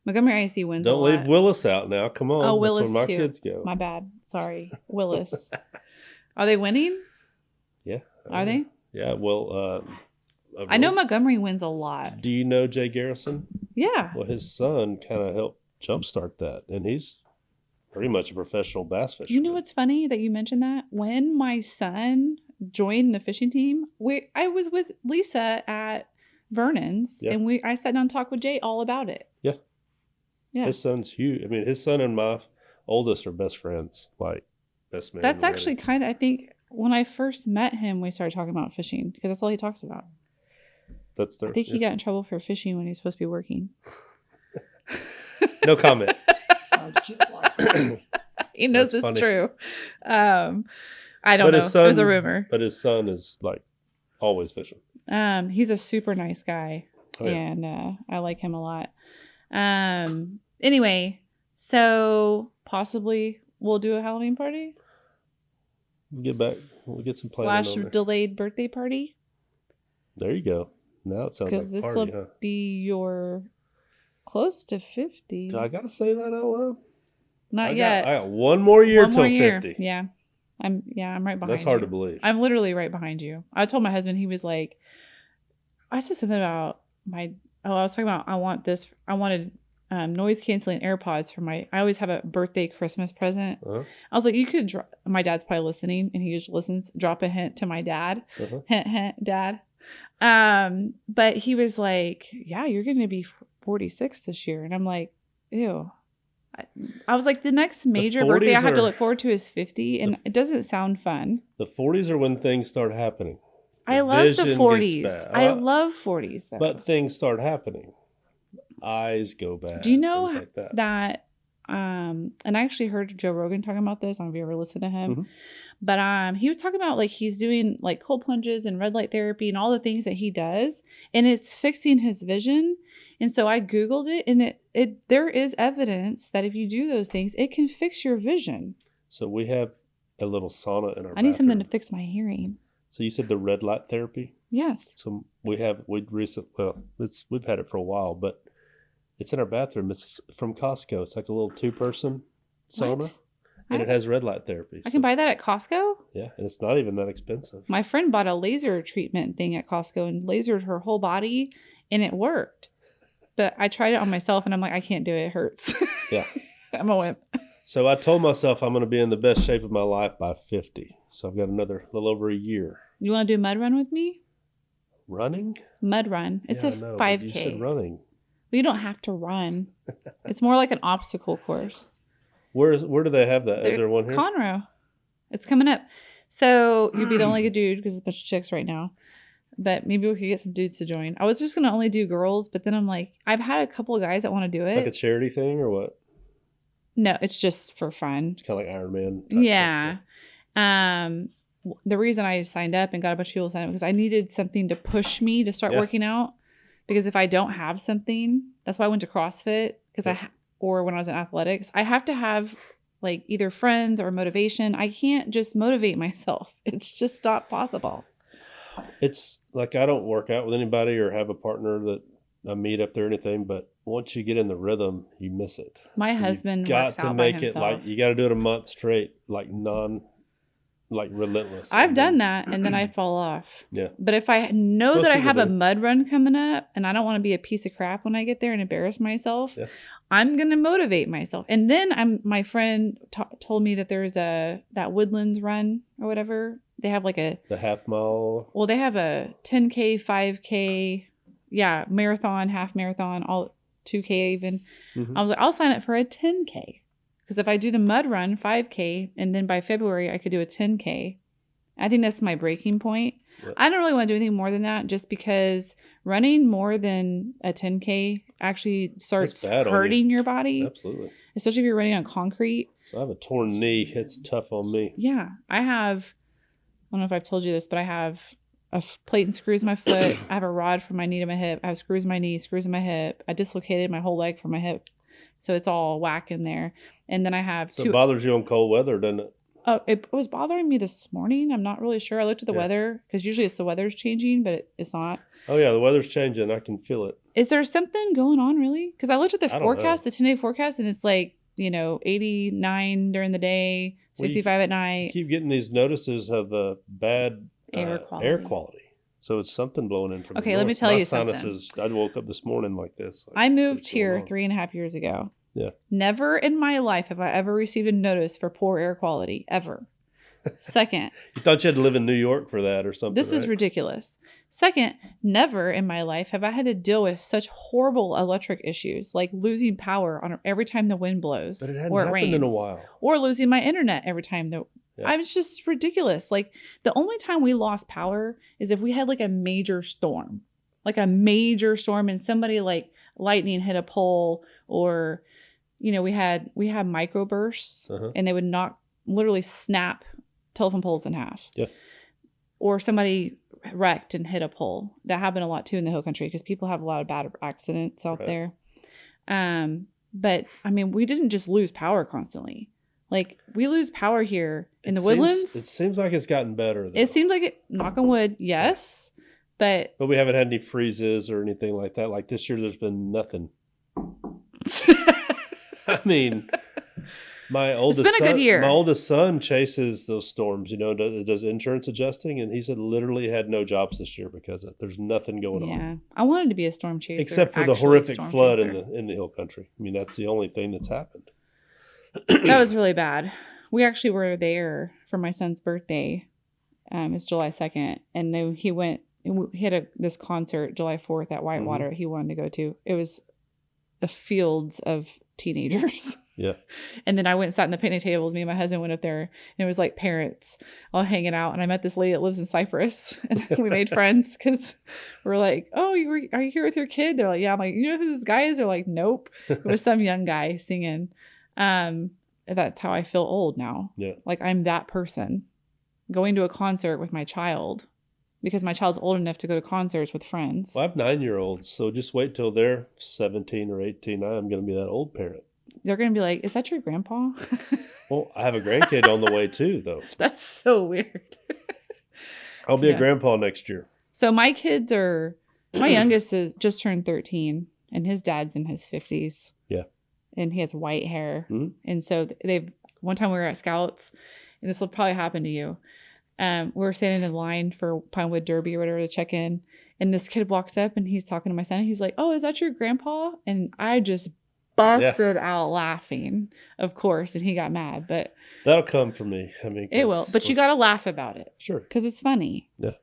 Montgomery ISD wins Don't leave Willis out now. Come on. Oh, Willis That's where my too. kids go. My bad. Sorry. Willis. Are they winning? Yeah. Are they? Yeah. Well, I know Montgomery wins a lot. Do you know Jay Garrison? Yeah. Well, his son kind of helped jumpstart that, and he's pretty much a professional bass fisherman. You know what's funny that you mentioned that? When my son joined the fishing team, I was with Lisa at Vernon's, and I sat down and talked with Jay all about it. Yeah. Yeah. His son's huge. I mean, his son and my oldest are best friends, like best man. That's actually kind of, I think, when I first met him, we started talking about fishing because that's all he talks about. I think he got in trouble for fishing when he's supposed to be working. No comment. He knows it's true. I don't know. It was a rumor. But his son is like always fishing. He's a super nice guy, and I like him a lot. Anyway, so possibly we'll do a Halloween party. We'll get back. We'll get some planning. / delayed birthday party. There you go. Now it sounds like a party, because this will be your close to 50. Do I gotta say that out loud? Not yet. I got one more year till 50. Yeah. I'm right behind you. That's hard to believe. I'm literally right behind you. I told my husband, he was like, I said something about I was talking about I wanted noise canceling AirPods for I always have a birthday Christmas present. Uh-huh. I was like, you could my dad's probably listening and he usually listens, drop a hint to my dad. Uh-huh. Hint, hint, dad. But he was like, yeah, you're going to be 46 this year. And I'm like, ew. I was like, the next major birthday I have to look forward to is 50. And it doesn't sound fun. The 40s are when things start happening. I love the 40s. I love 40s though. But things start happening. Eyes go bad. Do you know like that and I actually heard Joe Rogan talking about this. I don't know if you ever listened to him. Mm-hmm. But he was talking about like he's doing like cold plunges and red light therapy and all the things that he does, and it's fixing his vision. And so I Googled it, and there is evidence that if you do those things, it can fix your vision. So we have a little sauna in our I need something to fix my hearing. So you said the red light therapy? Yes. So we've had it for a while, but it's in our bathroom. It's from Costco. It's like a little 2-person sauna. What? And it has red light therapy. I can buy that at Costco? Yeah, and it's not even that expensive. My friend bought a laser treatment thing at Costco and lasered her whole body, and it worked. But I tried it on myself, and I'm like, I can't do it. It hurts. Yeah. I'm a wimp. So I told myself I'm going to be in the best shape of my life by 50. So I've got another little over a year. You want to do mud run with me? Running? Mud run. It's Yeah, a I know, 5K. but you said running. Well, you don't have to run. It's more like an obstacle course. Where do they have that? Is there one here? Conroe. It's coming up. So you'd be the only good dude because it's a bunch of chicks right now. But maybe we could get some dudes to join. I was just going to only do girls, but then I'm like, I've had a couple of guys that want to do it. Like a charity thing or what? No, it's just for fun. It's kind of like Iron Man. Yeah. The reason I signed up and got a bunch of people to sign up because I needed something to push me to start working out. Because if I don't have something, that's why I went to CrossFit. Because or when I was in athletics, I have to have like either friends or motivation. I can't just motivate myself. It's just not possible. It's like I don't work out with anybody or have a partner that I meet up there or anything, but once you get in the rhythm, you miss it. My husband works out by himself. It like you got to do it a month straight, like relentless. I've done that and then I fall off. Yeah. But if I know that I have a mud run coming up and I don't want to be a piece of crap when I get there and embarrass myself, I'm going to motivate myself. And then my friend told me that there's that Woodlands run or whatever. They have like the half mile. Well, they have a 10K, 5K, marathon, half marathon, all 2K even. Mm-hmm. I was like, I'll sign up for a 10K. Because if I do the mud run, 5K, and then by February I could do a 10K, I think that's my breaking point. Yep. I don't really want to do anything more than that just because running more than a 10K actually starts hurting your body. Absolutely. Especially if you're running on concrete. So I have a torn knee. It's tough on me. Yeah. I don't know if I've told you this, but I have a plate and screws in my foot. I have a rod from my knee to my hip. I have screws in my knee, screws in my hip. I dislocated my whole leg from my hip. So it's all whack in there. And then I have it bothers you on cold weather, doesn't it? Oh, it was bothering me this morning. I'm not really sure. I looked at the weather because usually it's the weather's changing, but it's not. Oh, yeah. The weather's changing. I can feel it. Is there something going on really? Because I looked at the forecast, the 10-day forecast, and it's like, 89 during the day, 65 at night. You keep getting these notices of the bad air quality. So it's something blowing in from the north. Let me tell you sinuses, something. I woke up this morning like this. I moved here 3.5 years ago. Yeah. Never in my life have I ever received a notice for poor air quality, ever. Second. You thought you had to live in New York for that or something, This is ridiculous. Second, never in my life have I had to deal with such horrible electric issues, like losing power on every time the wind blows but it hadn't or it happened rains. in a while. Or losing my internet every time it's just ridiculous. Like the only time we lost power is if we had like a major storm. Like a major storm and somebody like lightning hit a pole or we had microbursts and they would literally snap telephone poles in half. Yeah. Or somebody wrecked and hit a pole. That happened a lot too in the hill country because people have a lot of bad accidents out there. But I mean, we didn't just lose power constantly. Like we lose power here in the woodlands. It seems like it's gotten better though. It seems like it, knock on wood, yes. But we haven't had any freezes or anything like that. Like this year there's been nothing. I mean, it's been a good year. My oldest son chases those storms, does insurance adjusting, and he said literally had no jobs this year because there's nothing going on. Yeah, I wanted to be a storm chaser. Except for the horrific flood in the hill country. I mean, that's the only thing that's happened. That was really bad. We actually were there for my son's birthday. It's July 2nd, and then he went. He had this concert July 4th at Whitewater. He wanted to go to. It was the fields of teenagers. Yeah. And then I went and sat in the picnic tables. Me and my husband went up there and it was like parents all hanging out. And I met this lady that lives in Cyprus and we made friends because we're like, oh, are you here with your kid? They're like, yeah. I'm like, you know who this guy is? They're like, nope. It was some young guy singing. That's how I feel old now. Yeah. Like I'm that person going to a concert with my child because my child's old enough to go to concerts with friends. Well, I have 9-year-olds. So just wait till they're 17 or 18. I'm going to be that old parent. They're going to be like, is that your grandpa? Well, I have a grandkid on the way too, though. That's so weird. I'll be a grandpa next year. So my youngest is just turned 13 and his dad's in his 50s. Yeah. And he has white hair. Mhm. And so one time we were at Scouts, and this will probably happen to you. We were standing in line for Pinewood Derby or whatever to check in. And this kid walks up and he's talking to my son. And he's like, "Oh, is that your grandpa?" And I just busted out laughing, of course. And he got mad, but that'll come from me. I mean, it will. But you got to laugh about it. Sure. Because it's funny. Yeah.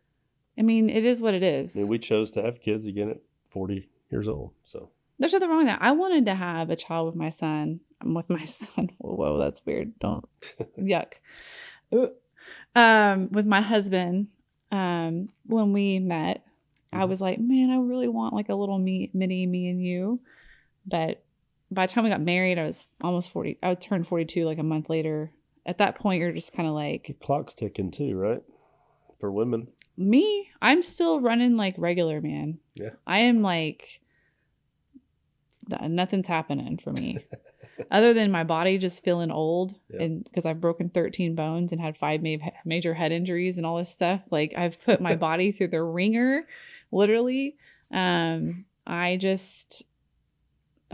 I mean, it is what it is. I mean, we chose to have kids again at 40 years old. So there's nothing wrong with that. I wanted to have a child with my son. I'm with my son. Whoa, that's weird. Don't. Yuck. With my husband, when we met, I was like, man, I really want like a little mini me and you. But by the time we got married, I was almost 40. I would turn 42 like a month later. At that point, you're just kind of like... The clock's ticking too, right? For women. Me, I'm still running like regular, man. Yeah. I am like... Nothing's happening for me. Other than my body just feeling old, and because I've broken 13 bones and had 5 major head injuries and all this stuff. Like, I've put my body through the ringer, literally. I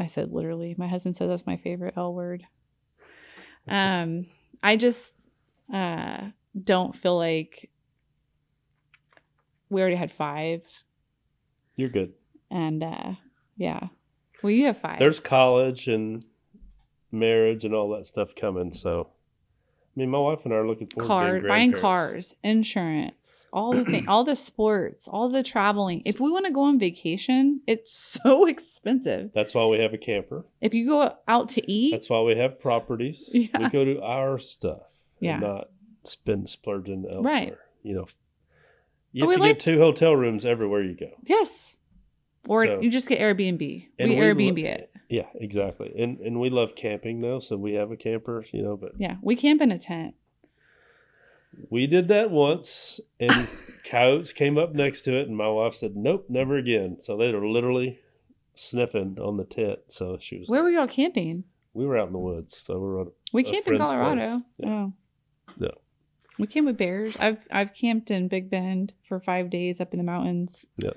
said literally. My husband says that's my favorite L word. I just don't feel like... We already had 5. You're good. And yeah. Well, you have 5. There's college and marriage and all that stuff coming. So, I mean, my wife and I are looking forward to buying cars, insurance, all the things, all the sports, all the traveling. If we want to go on vacation, it's so expensive. That's why we have a camper. If you go out to eat, that's why we have properties. Yeah. We go to our stuff. Yeah. And not splurging elsewhere. Right. You know, you have to get 2 hotel rooms everywhere you go. Yes. Or you just get Airbnb. We Airbnb it. Yeah, exactly. And we love camping though, so we have a camper, you know, but yeah, we camp in a tent. We did that once and coyotes came up next to it and my wife said, "Nope, never again." So they were literally sniffing on the tent. So she was... Where were y'all camping? We were out in the woods. So we were on We camp in Colorado. Yeah. Oh. Yeah. We camp with bears. I've camped in Big Bend for 5 days up in the mountains. Yeah.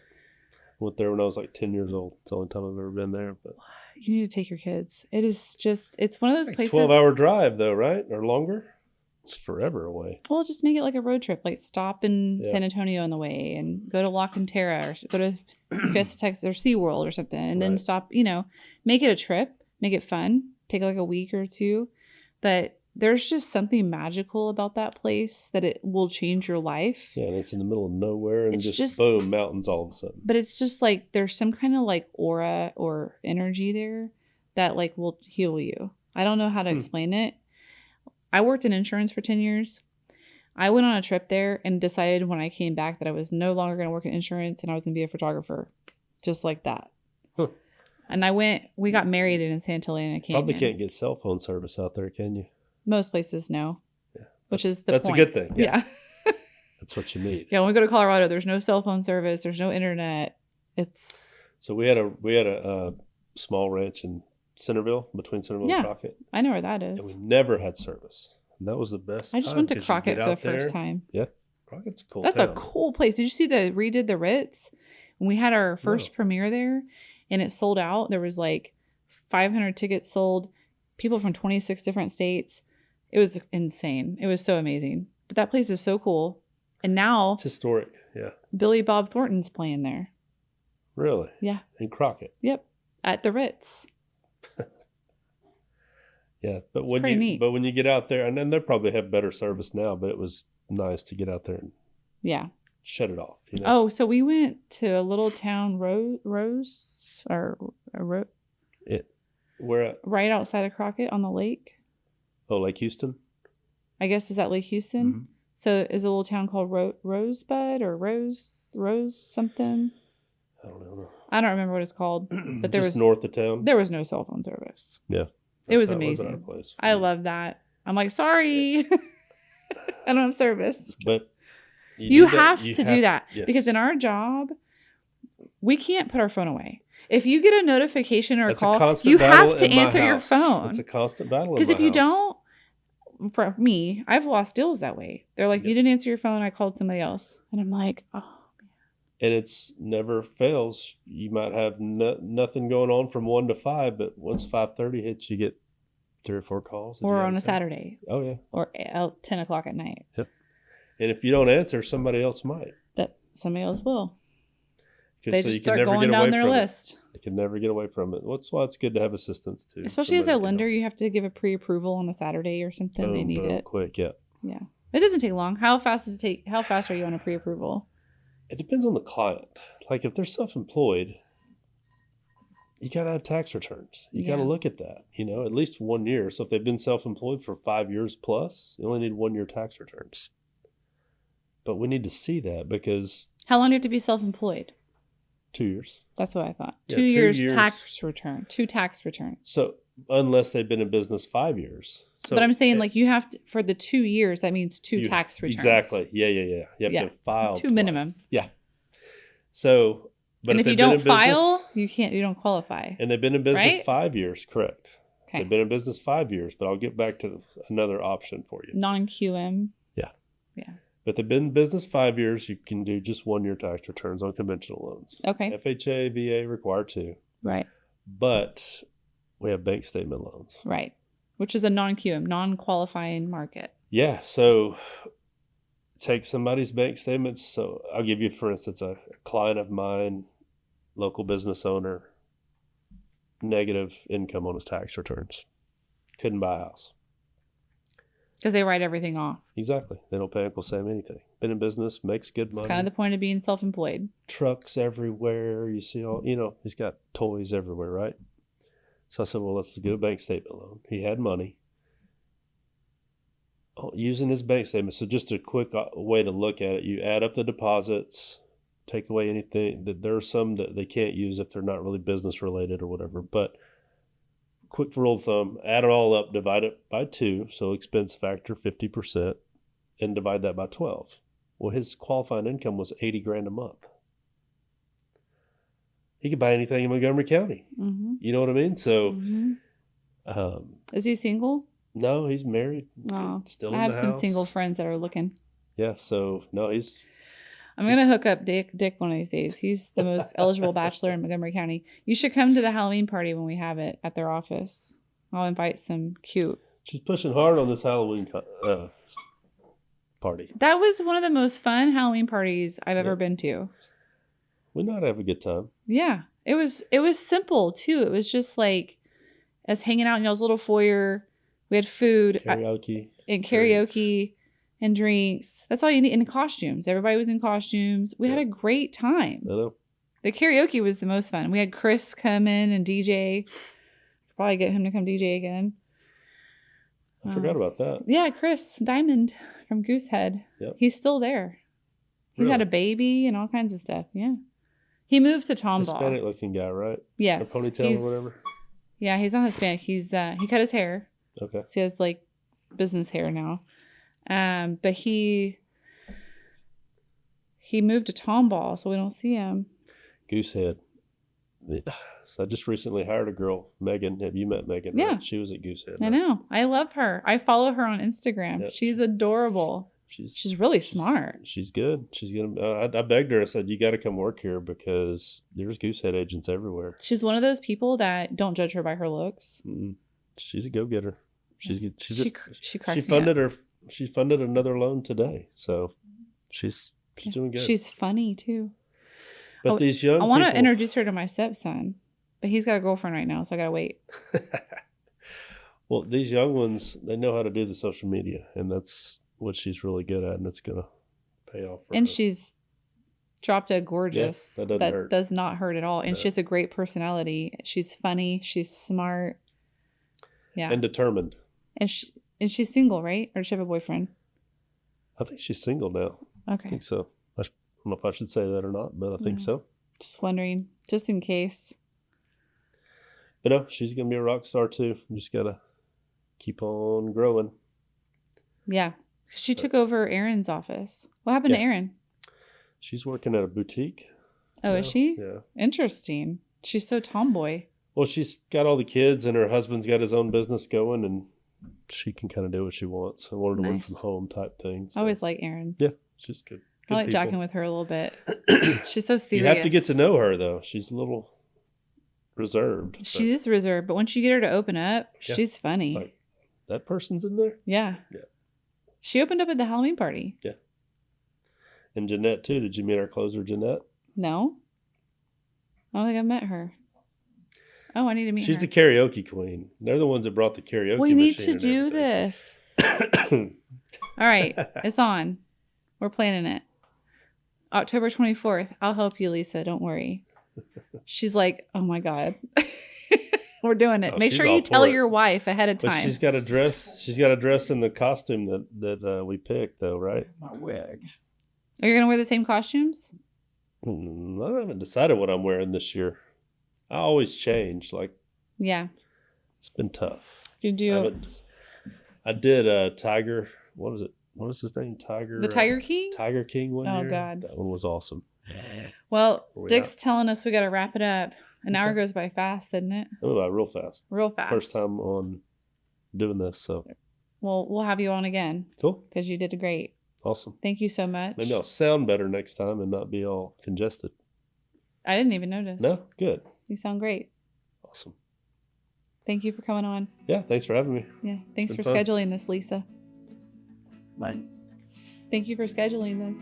Went there when I was like 10 years old. It's the only time I've ever been there. But you need to take your kids. It is just, it's one of those like places. 12-hour drive though, right? Or longer? It's forever away. Well, just make it like a road trip. Like stop in San Antonio on the way and go to La Cantera or go to Fiesta, Texas or SeaWorld or something. And then stop, make it a trip. Make it fun. Take like a week or 2. But there's just something magical about that place that it will change your life. Yeah, and it's in the middle of nowhere and it's just boom, mountains all of a sudden. But it's just like there's some kind of like aura or energy there that like will heal you. I don't know how to explain it. I worked in insurance for 10 years. I went on a trip there and decided when I came back that I was no longer going to work in insurance and I was going to be a photographer. Just like that. Huh. And we got married in Santa Helena Canyon. Probably can't get cell phone service out there, can you? Most places, no. Yeah, which is the point. That's a good thing. Yeah. That's what you need. Yeah, when we go to Colorado, there's no cell phone service. There's no internet. So we had a small ranch in Centerville, between Centerville and Crockett. I know where that is. And we never had service. And that was the best. I just went to Crockett for the first time. Yeah. Crockett's a cool That's town. A cool place. Did you see redid the Ritz? When we had our first premiere there and it sold out, there was like 500 tickets sold, people from 26 different states. It was insane. It was so amazing. But that place is so cool. And now it's historic. Yeah. Billy Bob Thornton's playing there. Really? Yeah. In Crockett. Yep. At the Ritz. Yeah, but it's pretty neat. But when you get out there, and then they probably have better service now, but it was nice to get out there and shut it off. Oh, so we went to a little town, Where at? Right outside of Crockett on the lake. Oh, Lake Houston? I guess, is that Lake Houston? Mm-hmm. So is a little town called Rosebud or Rose something? I don't know. I don't remember what it's called. But there was north of town. There was no cell phone service. Yeah. It was amazing. I love that. I'm like, sorry. I don't have service. But you have to do that. Yes. Because in our job, we can't put our phone away. If you get a notification or a call, you have to answer your phone. It's a constant battle. Because if you don't, for me, I've lost deals that way. They're like, you didn't answer your phone. I called somebody else. And I'm like, oh, man. And it's never fails. You might have nothing going on from 1 to 5, but once 5:30 hits, you get 3 or 4 calls. Or on a Saturday. Oh, yeah. Or 10 o'clock at night. Yep. And if you don't answer, somebody else might. That somebody else will. So They just start going down their list. You can never get away from it. That's why it's good to have assistance too. Especially as a lender, you have to give a pre-approval on a Saturday or something. Boom, they need boom, it quick. Yeah. Yeah. It doesn't take long. How fast does it take? How fast are you on a pre-approval? It depends on the client. Like if they're self-employed, you got to have tax returns. You got to look at that, at least 1 year. So if they've been self-employed for 5 years plus, you only need 1 year tax returns. But we need to see that because... How long do you have to be self-employed? 2 years. That's what I thought. Yeah, 2 years tax return. 2 tax returns. So unless they've been in business 5 years. So, but I'm saying like you have to, for the 2 years, that means 2 tax returns. Exactly. Yeah. You have to file 2 minimum. Yeah. So, but and if you don't file, you don't qualify. And they've been in business right? 5 years, correct? Okay. They've been in business 5 years, but I'll get back to another option for you. Non-QM. Yeah. Yeah. But they've been in business 5 years, you can do just 1 year tax returns on conventional loans. Okay. FHA, VA require 2. Right. But we have bank statement loans. Right. Which is a non-QM, non-qualifying market. Yeah. So take somebody's bank statements. So I'll give you, for instance, a client of mine, local business owner, negative income on his tax returns. Couldn't buy a house. Because they write everything off. Exactly. They don't pay Uncle Sam anything. Been in business, makes good money. It's kind of the point of being self-employed. Trucks everywhere. You see all, he's got toys everywhere, right? So I said, well, let's do a bank statement loan. He had money. Using his bank statement. So just a quick way to look at it. You add up the deposits, take away anything. There are some that they can't use if they're not really business related or whatever. But quick rule of thumb, add it all up, divide it by 2, so expense factor 50%, and divide that by 12. Well, his qualifying income was $80,000 a month. He could buy anything in Montgomery County. Mm-hmm. You know what I mean? So, is he single? No, he's married. Oh, still. I have some single friends that are looking. Yeah, so no, he's. I'm gonna hook up Dick one of these days. He's the most eligible bachelor in Montgomery County. You should come to the Halloween party when we have it at their office. I'll invite some cute. She's pushing hard on this Halloween party. That was one of the most fun Halloween parties I've ever been to. We know how to have a good time. Yeah, it was simple too. It was just like us hanging out in y'all's little foyer. We had food, karaoke. And drinks. That's all you need. And costumes. Everybody was in costumes. We had a great time. I know. The karaoke was the most fun. We had Chris come in and DJ. Probably get him to come DJ again. I forgot about that. Yeah, Chris Diamond from Goosehead. Yep. He's still there. He had a baby and all kinds of stuff. Yeah. He moved to Tomball. Hispanic looking guy, right? Yes. A ponytail or whatever? Yeah, he's not Hispanic. He cut his hair. Okay. So he has like business hair now. But he moved to Tomball, so we don't see him. Goosehead. So I just recently hired a girl, Megan. Have you met Megan? Yeah. Right? She was at Goosehead. I know. I love her. I follow her on Instagram. Yep. She's adorable. She's really smart. She's good. She's gonna. I begged her. I said, "You got to come work here because there's Goosehead agents everywhere." She's one of those people that don't judge her by her looks. Mm-mm. She's a go-getter. She's good. She cracks funded me up. She funded another loan today, so she's doing good. She's funny too. But these young I want to people... introduce her to my stepson, but he's got a girlfriend right now, so I gotta wait. Well, these young ones, they know how to do the social media, and that's what she's really good at, and it's gonna pay off for her. And she's drop dead gorgeous. Yeah, that does not hurt at all. And No. she has a great personality. She's funny. She's smart. Yeah. And determined. And she's single, right? Or does she have a boyfriend? I think she's single now. Okay. I think so. I don't know if I should say that or not, but I think so. Just wondering, just in case. But no, she's going to be a rock star too. You just got to keep on growing. Yeah. She took over Aaron's office. What happened to Aaron? She's working at a boutique. Oh, is she? Yeah. Interesting. She's so tomboy. Well, she's got all the kids and her husband's got his own business going and she can kind of do what she wants. I wanted to work from home type thing. So. I always like Aaron. Yeah, she's good I like people. talking with her a little bit. She's so serious. You have to get to know her, though. She's a little reserved. She is reserved, but once you get her to open up, Yeah. she's funny. It's like, that person's in there? Yeah. Yeah. She opened up at the Halloween party. Yeah. And Jeanette, too. Did you meet our closer, Jeanette? No. I don't think I've met her. Oh, I need to meet She's her. the karaoke queen. They're the ones that brought the karaoke We need machine to and do everything. this. All right. It's on. We're planning it. October 24th. I'll help you, Lisa. Don't worry. She's like, oh my God. We're doing it. Oh, Make she's sure all you tell for it. your wife ahead of But time. she's got to dress. She's got to dress in the costume that we picked, though, right? My wig. Are you going to wear the same costumes? I haven't decided what I'm wearing this year. I always change. Like, Yeah. it's been tough. You do. I did Tiger. What was it? What was his name? Tiger. The Tiger King? Tiger King one Oh, year. God. That one was awesome. Well, Where we Dick's at? telling us we got to wrap it up. An hour Okay. goes by fast, doesn't it? It went by real fast. Real fast. First time on doing this, so Well, we'll have you on again cool. because you did great. Awesome. Thank you so much. Maybe I'll sound better next time and not be all congested. I didn't even notice. No? Good. You sound great. Awesome. Thank you for coming on. Yeah, thanks for having me. Yeah. Thanks for Been fun. scheduling this, Lisa. My Thank you for scheduling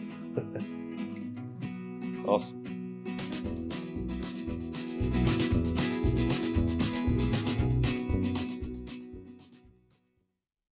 this. Awesome.